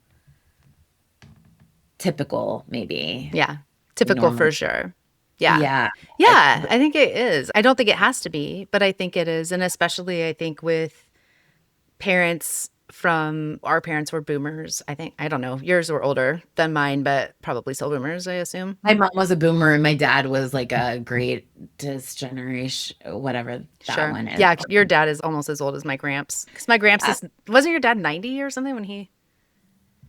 typical, maybe Yeah. Typical normal. for sure. Yeah. Yeah. Yeah. I think it is. I don't think it has to be, but I think it is. And especially, I think with parents from our parents were boomers. I think, I don't know, yours were older than mine, but probably still boomers, I assume. My mom was a boomer and my dad was like a greatest generation, whatever that Sure. one is. Yeah. Your dad is almost as old as my gramps. Because my gramps Uh, is, wasn't your dad 90 or something when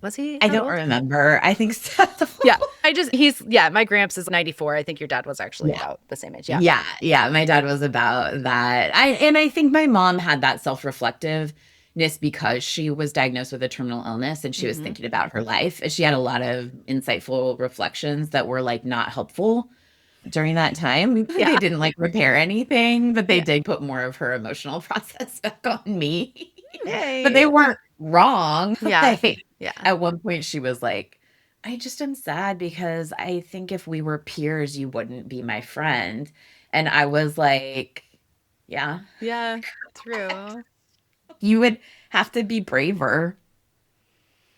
was he I that don't old? remember. I think so. Yeah. My gramps is 94. I think your dad was actually Yeah. about the same age. Yeah. Yeah, yeah, my dad was about that. I think my mom had that self-reflectiveness because she was diagnosed with a terminal illness and she was Hmm. thinking about her life. She had a lot of insightful reflections that were like not helpful during that time. They Yeah. didn't like repair anything, but they Yeah. did put more of her emotional process back on me. But they Yay. weren't wrong. Yeah. Like Yeah. at one point she was like, I just am sad because I think if we were peers, you wouldn't be my friend. And I was like, yeah, Yeah. True. you would have to be braver.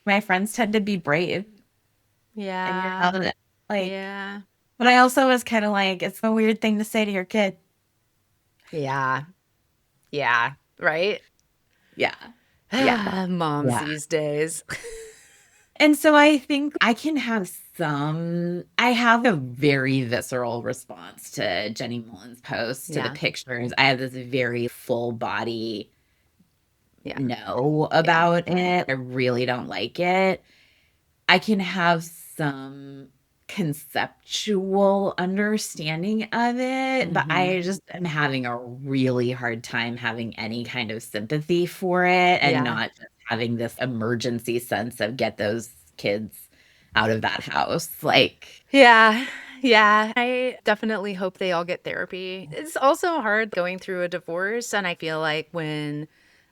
My friends tend to be brave, and you're Yeah. not like, Yeah. but I also was kind of like, it's a weird thing to say to your kid. Yeah. Yeah. Right? Yeah. Yeah. Moms Yeah. these days. And so I think I have a very visceral response to Jenny Mollen's post, to the Yeah. pictures. I have this very full body Yeah. no Yeah. about it. I really don't like it. I can have some conceptual understanding of it, but Hmm. I just am having a really hard time having any kind of sympathy for it and Yeah. not just having this emergency sense of get those kids out of that house. Like, Yeah. Yeah. I definitely hope they all get therapy. It's also hard going through a divorce. And I feel like when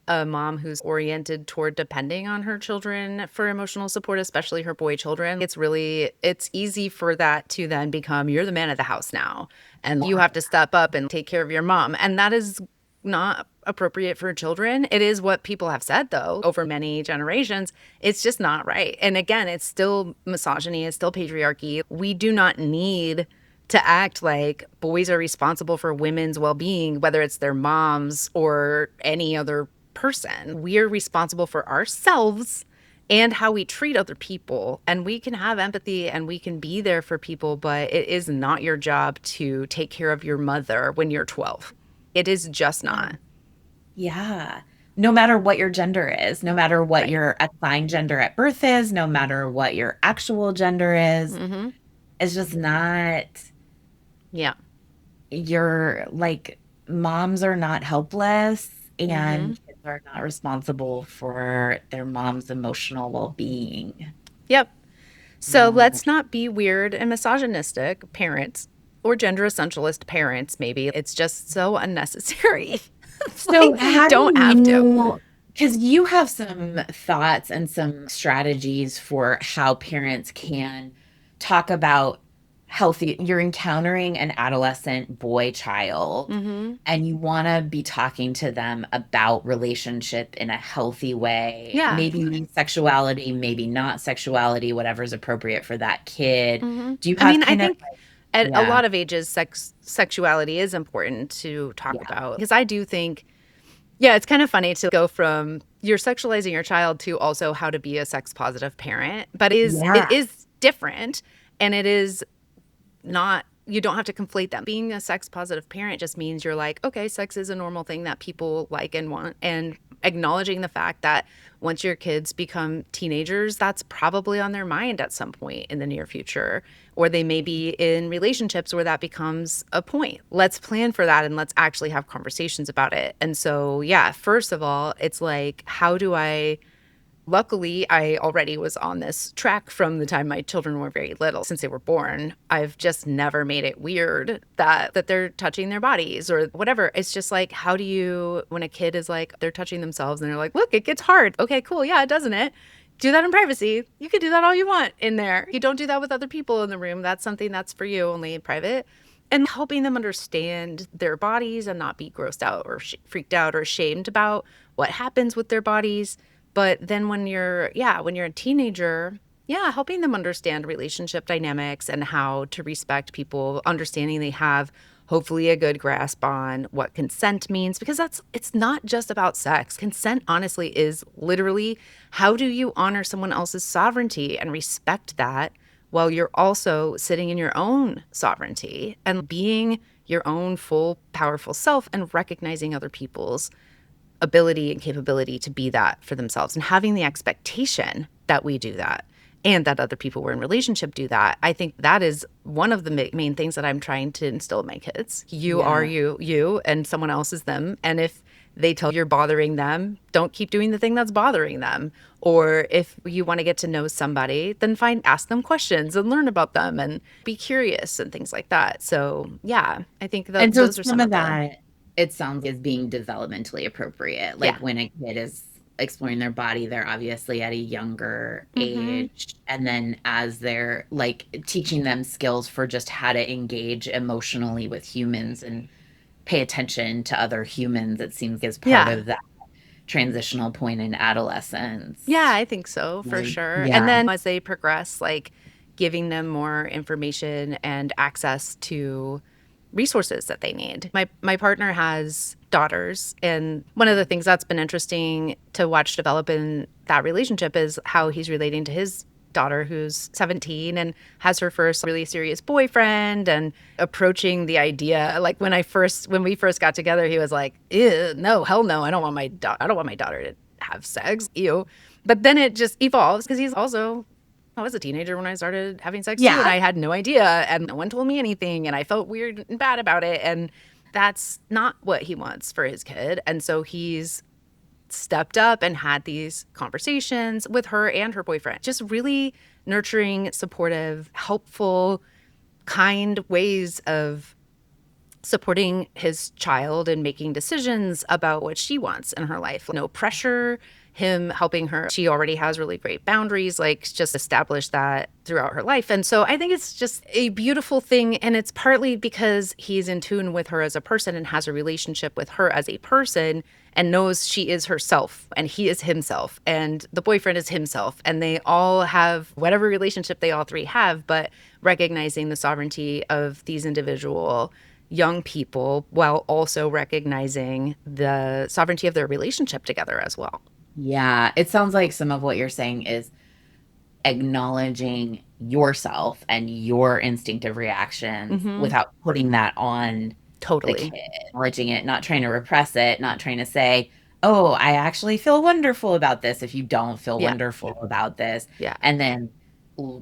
a mom who's oriented toward depending on her children for emotional support, especially her boy children, it's easy for that to then become you're the man of the house now and you have to step up and take care of your mom. And that is not appropriate for children. It is what people have said though over many generations. It's just not right. And again, it's still misogyny, it's still patriarchy. We do not need to act like boys are responsible for women's well-being, whether it's their moms or any other person. We're responsible for ourselves and how we treat other people. And we can have empathy and we can be there for people, but it is not your job to take care of your mother when you're 12. It is just not. yeah. No matter what your gender is, no matter what Right. your assigned gender at birth is, no matter what your actual gender is, Mm-hmm. it's just not. Yeah. You're like moms are not helpless Mm-hmm. and kids are not responsible for their mom's emotional well-being. Yep. So No. let's not be weird and misogynistic parents or gender essentialist parents, maybe. It's just so unnecessary. So Like, you how do don't have to. you, because you have some thoughts and some strategies for how parents can talk about healthy, you're encountering an adolescent boy child Mm-hmm. and you want to be talking to them about relationship in a healthy way, Yeah. maybe sexuality, maybe not sexuality, whatever's appropriate for that kid. Mm-hmm. Do you I have mean, I kind of, think at a yeah, lot of ages, sexuality is important to talk yeah, about because I do think, yeah, it's kind of funny to go from you're sexualizing your child to also how to be a sex positive parent, but it yeah, is different, and it is not you don't have to conflate them. Being a sex positive parent just means you're like, okay, sex is a normal thing that people like and want, and acknowledging the fact that once your kids become teenagers, that's probably on their mind at some point in the near future, or they may be in relationships where that becomes a point. Let's plan for that and let's actually have conversations about it. And so, yeah, first of all, it's like, how do I luckily, I already was on this track from the time my children were very little. Since they were born, I've just never made it weird that they're touching their bodies or whatever. It's just like, how do you, when a kid is like, they're touching themselves and they're like, look, it gets hard. Okay, cool. Yeah, doesn't it? Do that in privacy. You can do that all you want in there. You don't do that with other people in the room. That's something that's for you, only in private. And helping them understand their bodies and not be grossed out or freaked out or ashamed about what happens with their bodies. But then when you're a teenager, yeah, helping them understand relationship dynamics and how to respect people, understanding they have hopefully a good grasp on what consent means, because it's not just about sex. Consent honestly is literally, how do you honor someone else's sovereignty and respect that while you're also sitting in your own sovereignty and being your own full powerful self and recognizing other people's ability and capability to be that for themselves and having the expectation that we do that. and that other people we're in relationship do that. I think that is one of the main things that I'm trying to instill in my kids. You are Yeah. you, and someone else is them. And if they tell you you're bothering them, don't keep doing the thing that's bothering them. Or if you want to get to know somebody, then ask them questions and learn about them and be curious and things like that. So yeah, I think And so those are some some of of the, that, it sounds is being developmentally appropriate. yeah. Like when a kid is exploring their body, they're obviously at a younger Mm-hmm. age. And then as they're like teaching them skills for just how to engage emotionally with humans and pay attention to other humans, it seems is part Yeah. of that transitional point in Yeah, adolescence. I think so for Like, sure. And yeah. then as they progress, like giving them more information and access to resources that they need. My partner has daughters, and one of the things that's been interesting to watch develop in that relationship is how he's relating to his daughter who's 17 and has her first really serious boyfriend, and approaching the idea like when we first got together, he was like, ew, no, hell no, I don't want my daughter to have sex, ew. But then it just evolves because he's also, I was a teenager when I started having sex too, and Yeah. I had no idea, and no one told me anything, and I felt weird and bad about it. And that's not what he wants for his kid. And so he's stepped up and had these conversations with her and her boyfriend, just really nurturing, supportive, helpful, kind ways of supporting his child and making decisions about what she wants in her life. No pressure, him helping her. She already has really great boundaries, like just establish that throughout her life. And so I think it's just a beautiful thing. And it's partly because he's in tune with her as a person and has a relationship with her as a person and knows she is herself and he is himself and the boyfriend is himself. And they all have whatever relationship they all three have, but recognizing the sovereignty of these individual young people while also recognizing the sovereignty of their relationship together as well. Yeah. It sounds like some of what you're saying is acknowledging yourself and your instinctive reactions Mm-hmm. without putting that on the Totally. kid, acknowledging it, not trying to repress it, not trying to say, oh, I actually feel wonderful about this if you don't feel Yeah. wonderful about this. Yeah. And then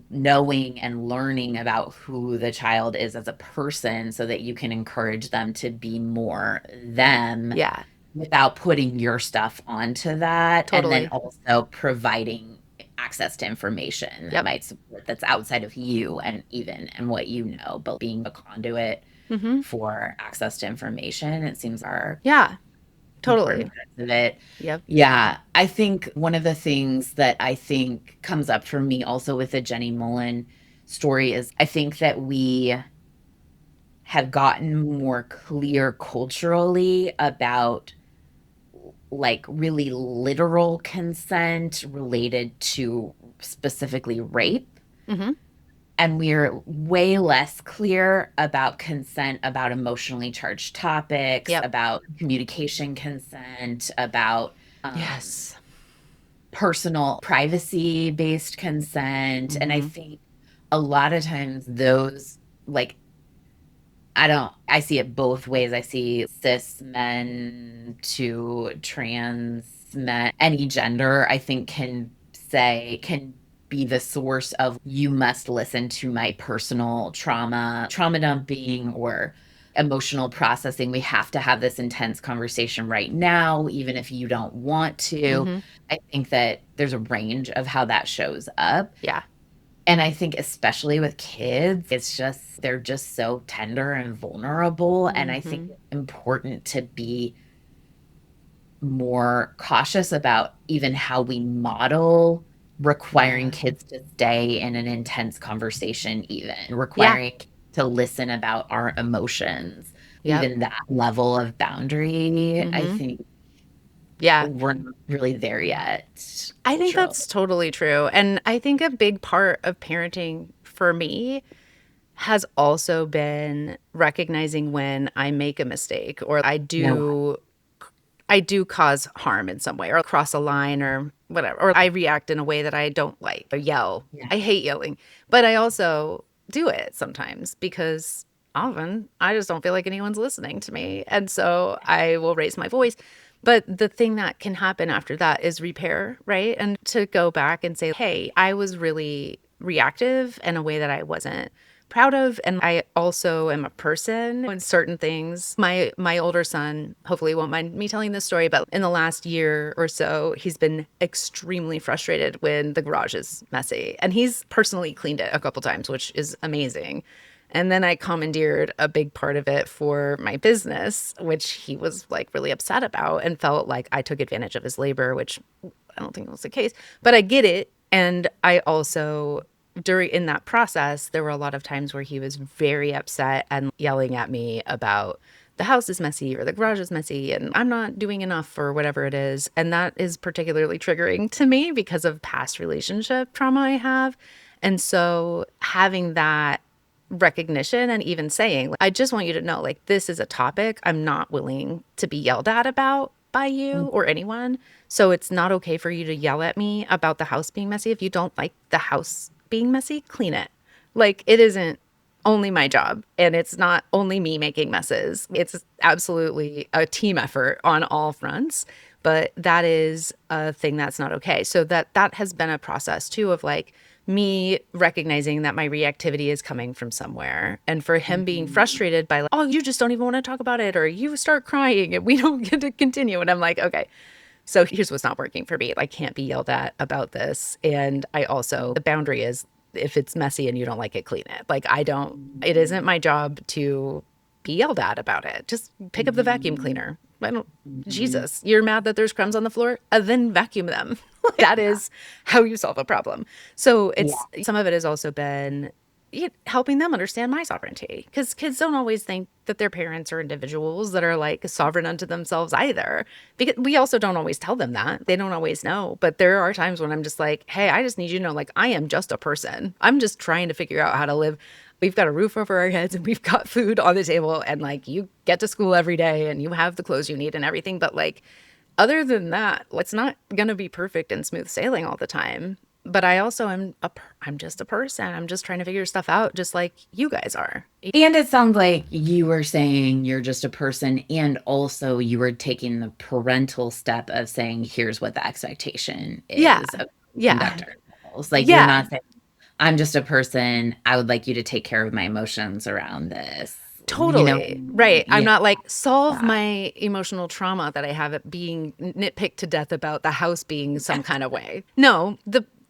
knowing and learning about who the child is as a person so that you can encourage them to be more them Yeah. without putting your stuff onto that, and then Totally. also providing access to information that Yep. might support that's outside of you and even and what you know, but being a conduit Mm-hmm. for access to information, it seems are Yeah. important Totally. parts of it. Yep. Yeah, I think one of the things that I think comes up for me also with the Jenny Mollen story is I think that we have gotten more clear culturally about like really literal consent related to specifically rape. Mm-hmm. And we're way less clear about consent, about emotionally charged topics, Yep. about communication consent, about Yes. personal privacy based consent. And I Mm-hmm. think a lot of times those, like, I see it both ways. I see cis men to trans men, any gender, I think can be the source of you must listen to my personal trauma dumping or emotional processing. We have to have this intense conversation right now, even if you don't want to. Mm-hmm. I think that there's a range of how that shows up. Yeah. And I think especially with kids, it's just they're just so tender and vulnerable. And I think Mm-hmm. it's important to be more cautious about even how we model requiring Yeah. kids to stay in an intense conversation, even Yeah. requiring to listen about our emotions, Yep. even that level of boundary. I Mm-hmm. think Yeah. we're not really there yet I think culturally. that's totally true. And I think a big part of parenting for me has also been recognizing when I make a mistake or No. I do cause harm in some way or cross a line or whatever, or I react in a way that I don't like or yell. Yeah. I hate yelling, but I also do it sometimes because often I just don't feel like anyone's listening to me. And so I will raise my voice. But the thing that can happen after that is repair, right? And to go back and say, hey, I was really reactive in a way that I wasn't proud of, and I also am a person in certain things. My older son hopefully won't mind me telling this story, but in the last year or so he's been extremely frustrated when the garage is messy, and he's personally cleaned it a couple times, which is amazing. And then I commandeered a big part of it for my business, which he was like really upset about and felt like I took advantage of his labor, which I don't think was the case, but I get it. And I also, during in that process, there were a lot of times where he was very upset and yelling at me about the house is messy or the garage is messy and I'm not doing enough or whatever it is. And that is particularly triggering to me because of past relationship trauma I have. And so having that recognition and even saying, I just want you to know, like, this is a topic I'm not willing to be yelled at about by you or anyone. So it's not okay for you to yell at me about the house being messy. If you don't like the house being messy, clean it. Like, it isn't only my job and it's not only me making messes. It's absolutely a team effort on all fronts. But that is a thing that's not okay. So that has been a process too of like me recognizing that my reactivity is coming from somewhere, and for him being frustrated by like, oh, you just don't even want to talk about it, or you start crying and we don't get to continue. And I'm like, okay, so here's what's not working for me. I can't be yelled at about this. And I also, the boundary is if it's messy and you don't like it, clean it. Like, I don't, it isn't my job to be yelled at about it. Just pick up the vacuum cleaner. I don't, Jesus, you're mad that there's crumbs on the floor? Then vacuum them. That is how you solve a problem. So Yeah. some of it has also been helping them understand my sovereignty, because kids don't always think that their parents are individuals that are like sovereign unto themselves either, because we also don't always tell them that. They don't always know. But there are times when I'm just like, hey, I just need you to know, like, I am just a person. I'm just trying to figure out how to live. We've got a roof over our heads and we've got food on the table, and like, you get to school every day and you have the clothes you need and everything. But like, other than that, it's not going to be perfect and smooth sailing all the time. But I also I'm just a person. I'm just trying to figure stuff out just like you guys are. And it sounds like you were saying you're just a person, and also you were taking the parental step of saying, here's what the expectation Yeah. is of Yeah. conduct ourselves. Like, you're Yeah. not saying, I'm just a person. I would like you to take care of my emotions around this. You know, Totally. Right. I'm yeah. not like, solve my emotional trauma that I have it being nitpicked to death about the house being some kind of way. No,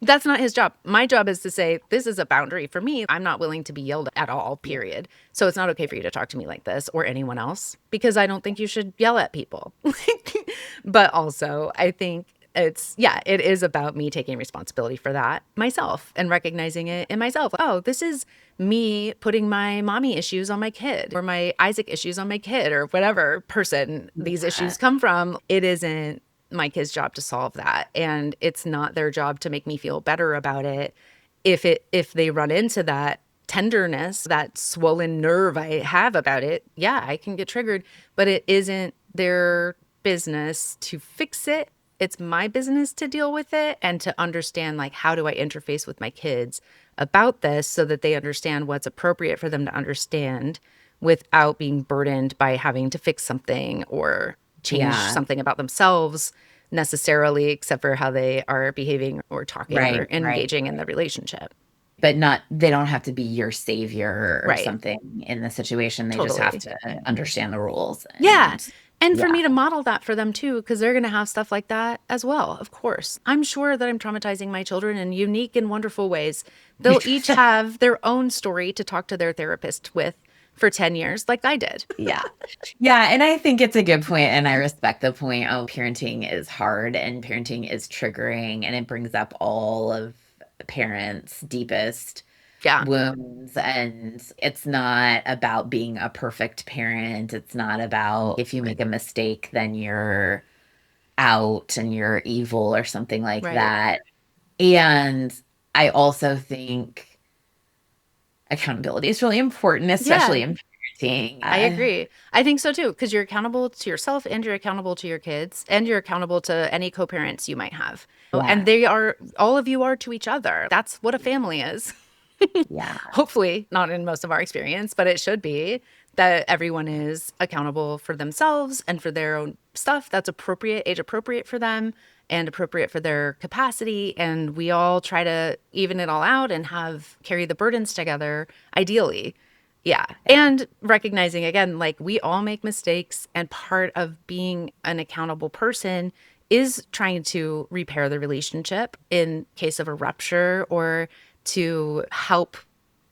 that's not his job. My job is to say, this is a boundary for me. I'm not willing to be yelled at all, period. So it's not okay for you to talk to me like this or anyone else, because I don't think you should yell at people. But also, I think it is about me taking responsibility for that myself and recognizing it in myself. Oh, this is me putting my mommy issues on my kid or my Isaac issues on my kid or whatever person these issues come from. It isn't my kid's job to solve that. And it's not their job to make me feel better about it. If they run into that tenderness, that swollen nerve I have about it, yeah, I can get triggered, but it isn't their business to fix it. It's my business to deal with it and to understand, like, how do I interface with my kids about this so that they understand what's appropriate for them to understand without being burdened by having to fix something or change Yeah. something about themselves necessarily, except for how they are behaving or talking or Right. Right. engaging in the relationship. But not, they don't have to be your savior or Right. something in the situation. They just have Totally. to understand the rules. Yeah. And And for yeah. me to model that for them too, because they're going to have stuff like that as well, of course. I'm sure that I'm traumatizing my children in unique and wonderful ways. They'll each have their own story to talk to their therapist with for 10 years, like I did. Yeah. Yeah. And I think it's a good point, and I respect the point. Oh, parenting is hard and parenting is triggering, and it brings up all of parents' deepest Yeah. wounds. And it's not about being a perfect parent. It's not about, if you make a mistake, then you're out and you're evil or something like Right. that. And I also think accountability is really important, especially Yeah. in parenting. I agree. I think so too, because you're accountable to yourself and you're accountable to your kids and you're accountable to any co-parents you might have. Yeah. And they are, all of you are to each other. That's what a family is. Yeah. Hopefully, not in most of our experience, but it should be. that everyone is accountable for themselves and for their own stuff that's appropriate, age appropriate for them and appropriate for their capacity. And we all try to even it all out and have carry the burdens together, ideally. Yeah. And recognizing again, like we all make mistakes, and part of being an accountable person is trying to repair the relationship in case of a rupture, or to help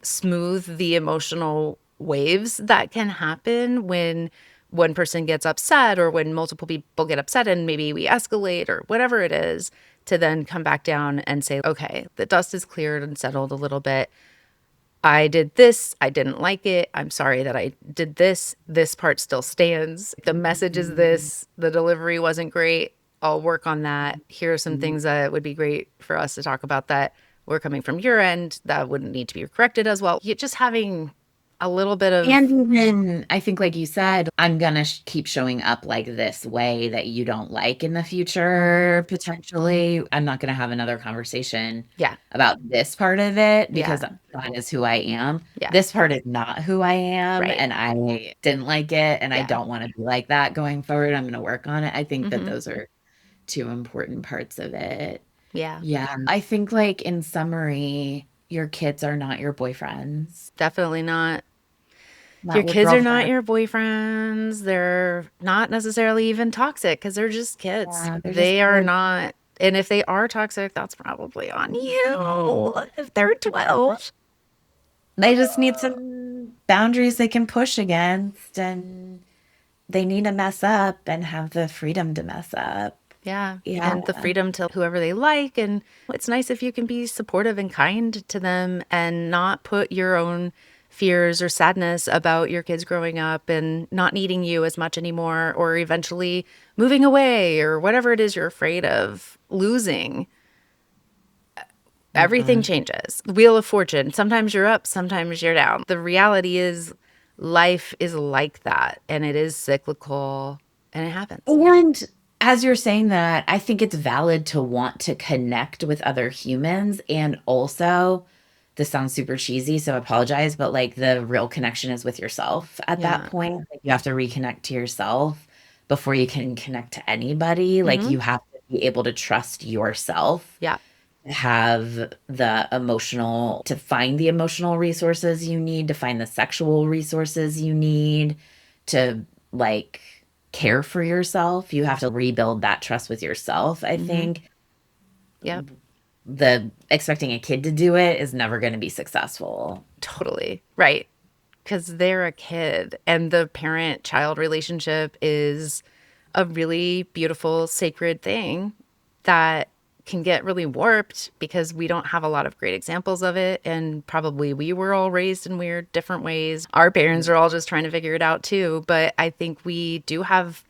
smooth the emotional waves that can happen when one person gets upset, or when multiple people get upset and maybe we escalate or whatever it is, to then come back down and say, okay, the dust is cleared and settled a little bit. I did this. I didn't like it. I'm sorry that I did this. This part still stands. The message is this. The delivery wasn't great. I'll work on that. Here are some things that would be great for us to talk about that were coming from your end that wouldn't need to be corrected as well. Just having a little bit And of, even, I think, like you said, I'm going to keep showing up like this way that you don't like in the future, potentially. I'm not going to have another conversation yeah, about this part of it because yeah, that is who I am. yeah, This part is not who I am. right. And I didn't like it. And I Yeah. don't want to be like that going forward. I'm going to work on it. I think that Hmm. those are two important parts of it. Yeah, Yeah. I think, like, in summary, your kids are not your boyfriends, definitely not. Your not your kids are not girlfriend. your boyfriends. They're not necessarily even toxic because they're just kids. Yeah, they're just They are kids. not. And if they are toxic, that's probably on you. If they're 12. They just need some boundaries they can push against, and they need to mess up and have the freedom to mess up. Yeah. Yeah. And the freedom to whoever they like. And it's nice if you can be supportive and kind to them and not put your own fears or sadness about your kids growing up and not needing you as much anymore, or eventually moving away, or whatever it is you're afraid of losing. Everything Yeah. changes. Wheel of Fortune. Sometimes you're up, sometimes you're down. The reality is life is like that, and it is cyclical, and it happens. And as you're saying that, I think it's valid to want to connect with other humans. And also, this sounds super cheesy, so I apologize, but like the real connection is with yourself at that Yeah. point. Like, you have to reconnect to yourself before you can connect to anybody. Like, Hmm. you have to be able to trust yourself, Yeah. have to find the emotional resources you need, to find the sexual resources you need, to, like, care for yourself. You have to rebuild that trust with yourself. I Hmm. think Yep. the expecting a kid to do it is never going to be successful. Totally. Right. Because they're a kid, and the parent child relationship is a really beautiful, sacred thing that can get really warped because we don't have a lot of great examples of it. And probably we were all raised in weird, different ways. Our parents are all just trying to figure it out too. But I think we do have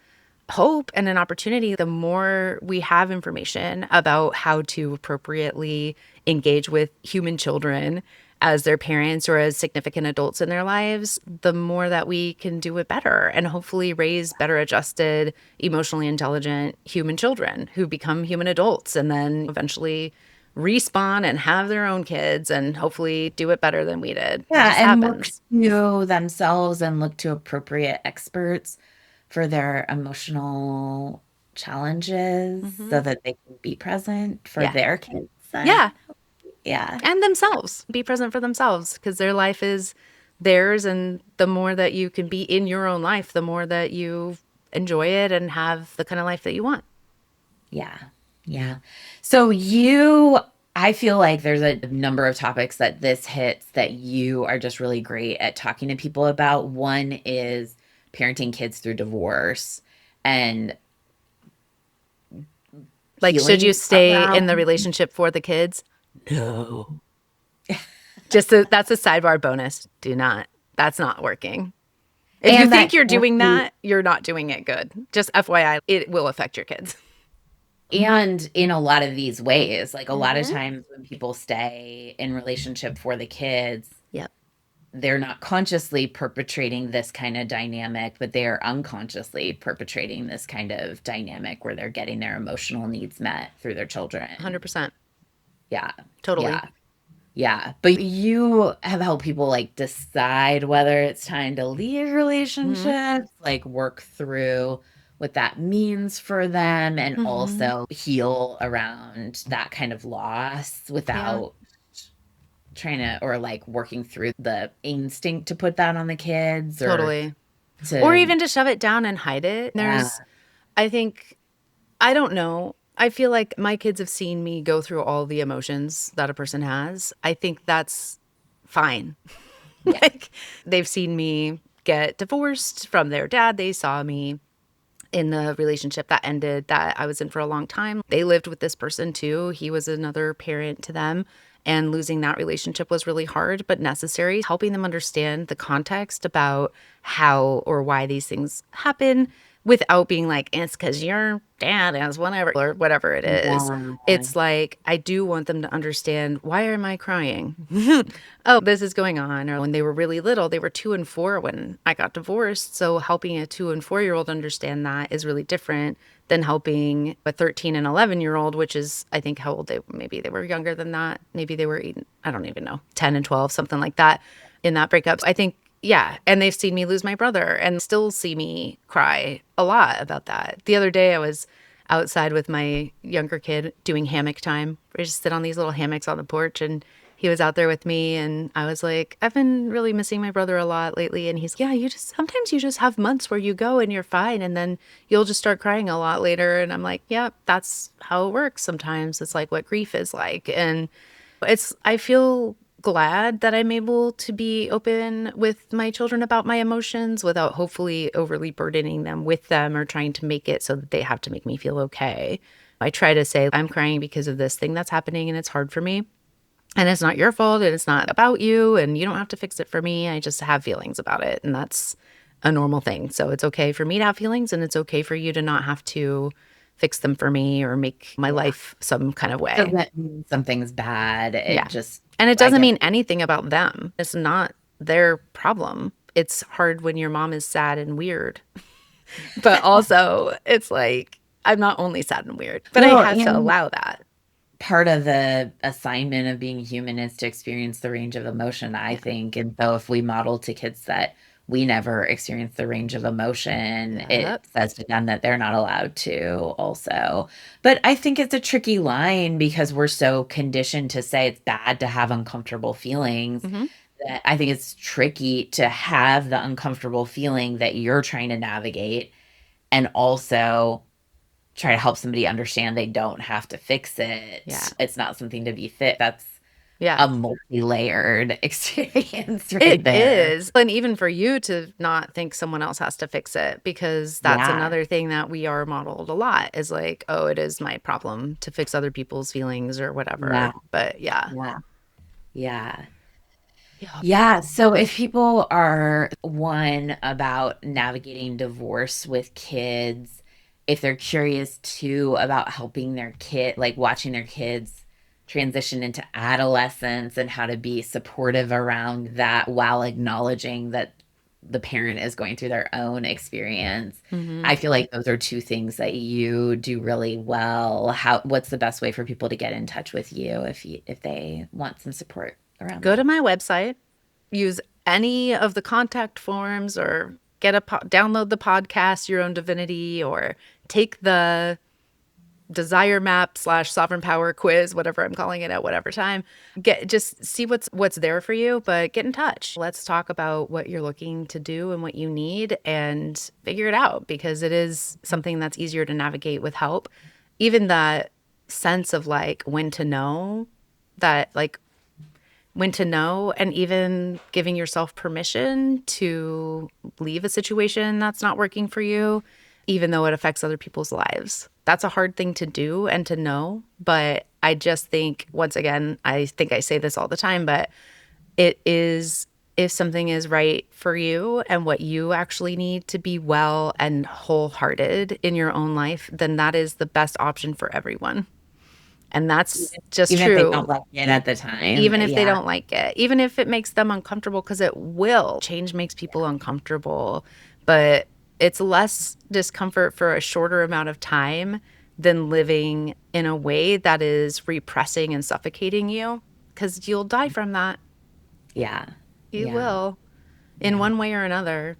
hope and an opportunity. The more we have information about how to appropriately engage with human children as their parents or as significant adults in their lives, the more that we can do it better and hopefully raise better adjusted, emotionally intelligent human children who become human adults and then eventually respawn and have their own kids and hopefully do it better than we did. It Yeah, just and look happens. to themselves and look to appropriate experts for their emotional challenges Hmm. so that they can be present for Yeah. their kids. And Yeah. yeah. And themselves. Be present for themselves because their life is theirs. And the more that you can be in your own life, the more that you enjoy it and have the kind of life that you want. Yeah. Yeah. So I feel like there's a number of topics that this hits that you are just really great at talking to people about. One is parenting kids through divorce and Like, should you healing stay in the around. relationship for the kids? No. That's a sidebar bonus. Do not. That's not working. If you And think that you're can doing be, that, you're not doing it good. Just FYI, it will affect your kids. and in a lot of these ways, like a lot of Hmm. times when people stay in relationship for the kids, Yep. they're not consciously perpetrating this kind of dynamic, but they are unconsciously perpetrating this kind of dynamic where they're getting their emotional needs met through their children. 100%. Yeah. Totally. Yeah. Yeah, but you have helped people like decide whether it's time to leave Hmm. relationships, like work through what that means for them, and Hmm. also heal around that kind of loss Yeah, without trying to, or like working through the instinct to put that on the kids or totally. Or to, even to shove it down and hide it. yeah, I think, I don't know. I feel like my kids have seen me go through all the emotions that a person has. I think that's fine. yeah, Like, they've seen me get divorced from their dad. They saw me in the relationship that ended that I was in for a long time. They lived with this person too. He was another parent to them. And losing that relationship was really hard, but necessary. Helping them understand the context about how or why these things happen without being like, it's because your dad is whatever, or whatever it is. yeah, It's like, I do want them to understand, why am I crying? Oh, this is going on. Or when they were really little, they were 2 and 4 when I got divorced. So helping a 2 and 4 year old understand that is really different than helping a 13 and 11-year old, which is, I think, how old maybe they were younger than that. Maybe they were, I don't even know, 10 and 12, something like that in that breakup. I think, yeah. And they've seen me lose my brother and still see me cry a lot about that. The other day I was outside with my younger kid doing hammock time. We just sit on these little hammocks on the porch, and he was out there with me, and I was like, I've been really missing my brother a lot lately. And he's, yeah, you just sometimes you just have months where you go and you're fine, and then you'll just start crying a lot later. And I'm like, yeah, that's how it works sometimes. It's like what grief is like. And I feel glad that I'm able to be open with my children about my emotions without hopefully overly burdening them with them or trying to make it so that they have to make me feel okay. I try to say, I'm crying because of this thing that's happening and it's hard for me. And it's not your fault and it's not about you and you don't have to fix it for me. I just have feelings about it. And that's a normal thing. So it's okay for me to have feelings and it's okay for you to not have to fix them for me or make my yeah. life some kind of way. Doesn't mean something's bad. It Yeah. just, And it I doesn't get, mean anything about them. It's not their problem. It's hard when your mom is sad and weird. But also, it's like, I'm not only sad and weird, but I well, have to and allow that. part of the assignment of being human is to experience the range of emotion, I Yeah. think. And so if we model to kids that we never experience the range of emotion, it Yep. says to them that they're not allowed to also. But I think it's a tricky line because we're so conditioned to say it's bad to have uncomfortable feelings Hmm. that I think it's tricky to have the uncomfortable feeling that you're trying to navigate and also try to help somebody understand they don't have to fix Yeah. it. It's not something to be fit. That's Yeah. a multi-layered experience It right there. is. And even for you to not think someone else has to fix it, because that's Yeah. another thing that we are modeled a lot is like, oh, it is my problem to fix other people's feelings or Yeah. whatever. But yeah. Yeah. Yeah. Yeah. Yeah. So if people are one about navigating divorce with kids, if they're curious too about helping their kid, like watching their kids transition into adolescence and how to be supportive around that while acknowledging that the parent is going through their own experience. Hmm. I feel like those are two things that you do really well. What's the best way for people to get in touch with you if they want some support around Go to that? my website, use any of the contact forms, or download the podcast, Your Own Divinity, or take the desire map slash sovereign power quiz, whatever I'm calling it at whatever time. Just see what's there for you, but get in touch. Let's talk about what you're looking to do and what you need and figure it out, because it is something that's easier to navigate with help. Even that sense of like when to know, and even giving yourself permission to leave a situation that's not working for you, even though it affects other people's lives. That's a hard thing to do and to know. But I just think, once again, I think I say this all the time, but it is, if something is right for you and what you actually need to be well and wholehearted in your own life, then that is the best option for everyone. And that's just Even if they true, don't like it at the time. even if they Yeah. don't like it, even if it makes them uncomfortable, because it will. Change makes people uncomfortable, but it's less discomfort for a shorter amount of time than living in a way that is repressing and suffocating you. because you'll die from that. Yeah. You Yeah. will, in Yeah. one way or another.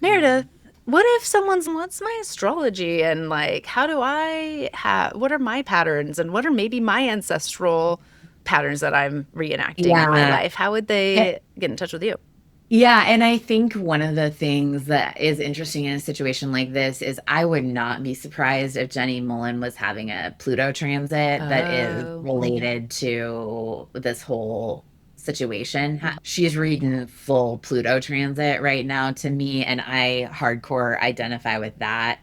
Meredith, what if someone's, what's my astrology? And like, how do I have, what are my patterns? And what are maybe my ancestral patterns that I'm reenacting in my Yeah. life? How would they get in touch with you? Yeah, and I think one of the things that is interesting in a situation like this is I would not be surprised if Jenny Mollen was having a Pluto transit that is Oh. related to this whole situation. Mhm. She's reading full Pluto transit right now to me, and I hardcore identify with that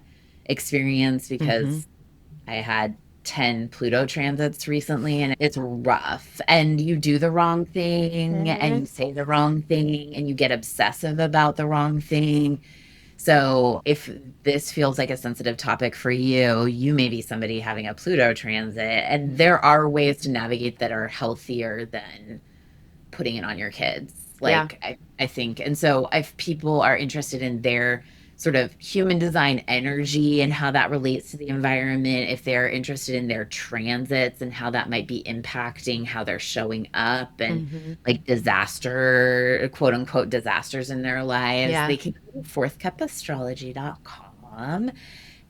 experience Mhm. because I had 10 Pluto transits recently and it's rough. And you do the wrong thing and you say the wrong thing and you get obsessive about the wrong thing. So if this feels like a sensitive topic for you, you may be somebody having a Pluto transit. And there are ways to navigate that are healthier than putting it on your kids. Yeah. Like I think. And so if people are interested in their sort of human design energy and how that relates to the environment, if they're interested in their transits and how that might be impacting how they're showing up and Hmm. like disaster, quote unquote, disasters in their lives, Yeah. they can go to fourthcupastrology.com.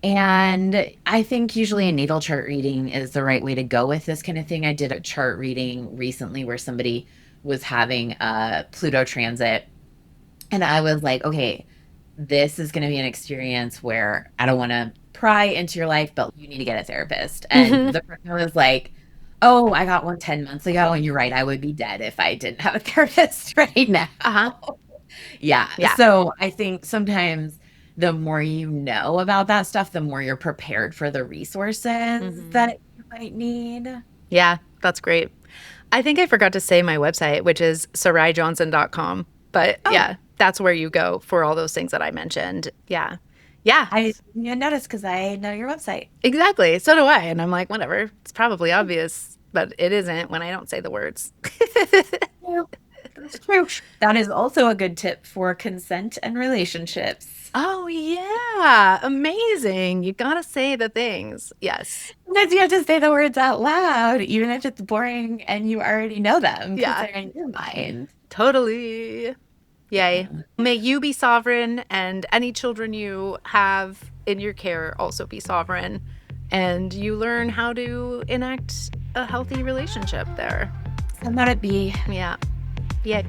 And I think usually a natal chart reading is the right way to go with this kind of thing. I did a chart reading recently where somebody was having a Pluto transit. And I was like, okay, this is going to be an experience where I don't want to pry into your life, but you need to get a therapist. And Hmm. the person was like, oh, I got one 10 months ago. And you're right. I would be dead if I didn't have a therapist right now. Uh-huh. Yeah. Yeah. So I think sometimes the more you know about that stuff, the more you're prepared for the resources Hmm. that you might need. Yeah, that's great. I think I forgot to say my website, which is saraijohnson.com. But Oh, yeah, that's where you go for all those things that I mentioned. Yeah. Yeah, I didn't notice because I know your website. exactly. So do I. And I'm like, whatever. It's probably obvious, but it isn't when I don't say the words. Yeah, that's true. That is also a good tip for consent and relationships. Oh, yeah. Amazing. You got to say the things. Yes. Sometimes you have to say the words out loud, even if it's boring and you already know them because Yeah, they're in your mind. totally. Yay. Yeah. May you be sovereign and any children you have in your care also be sovereign. And you learn how to enact a healthy relationship there. So let it be. Yeah. Yeah.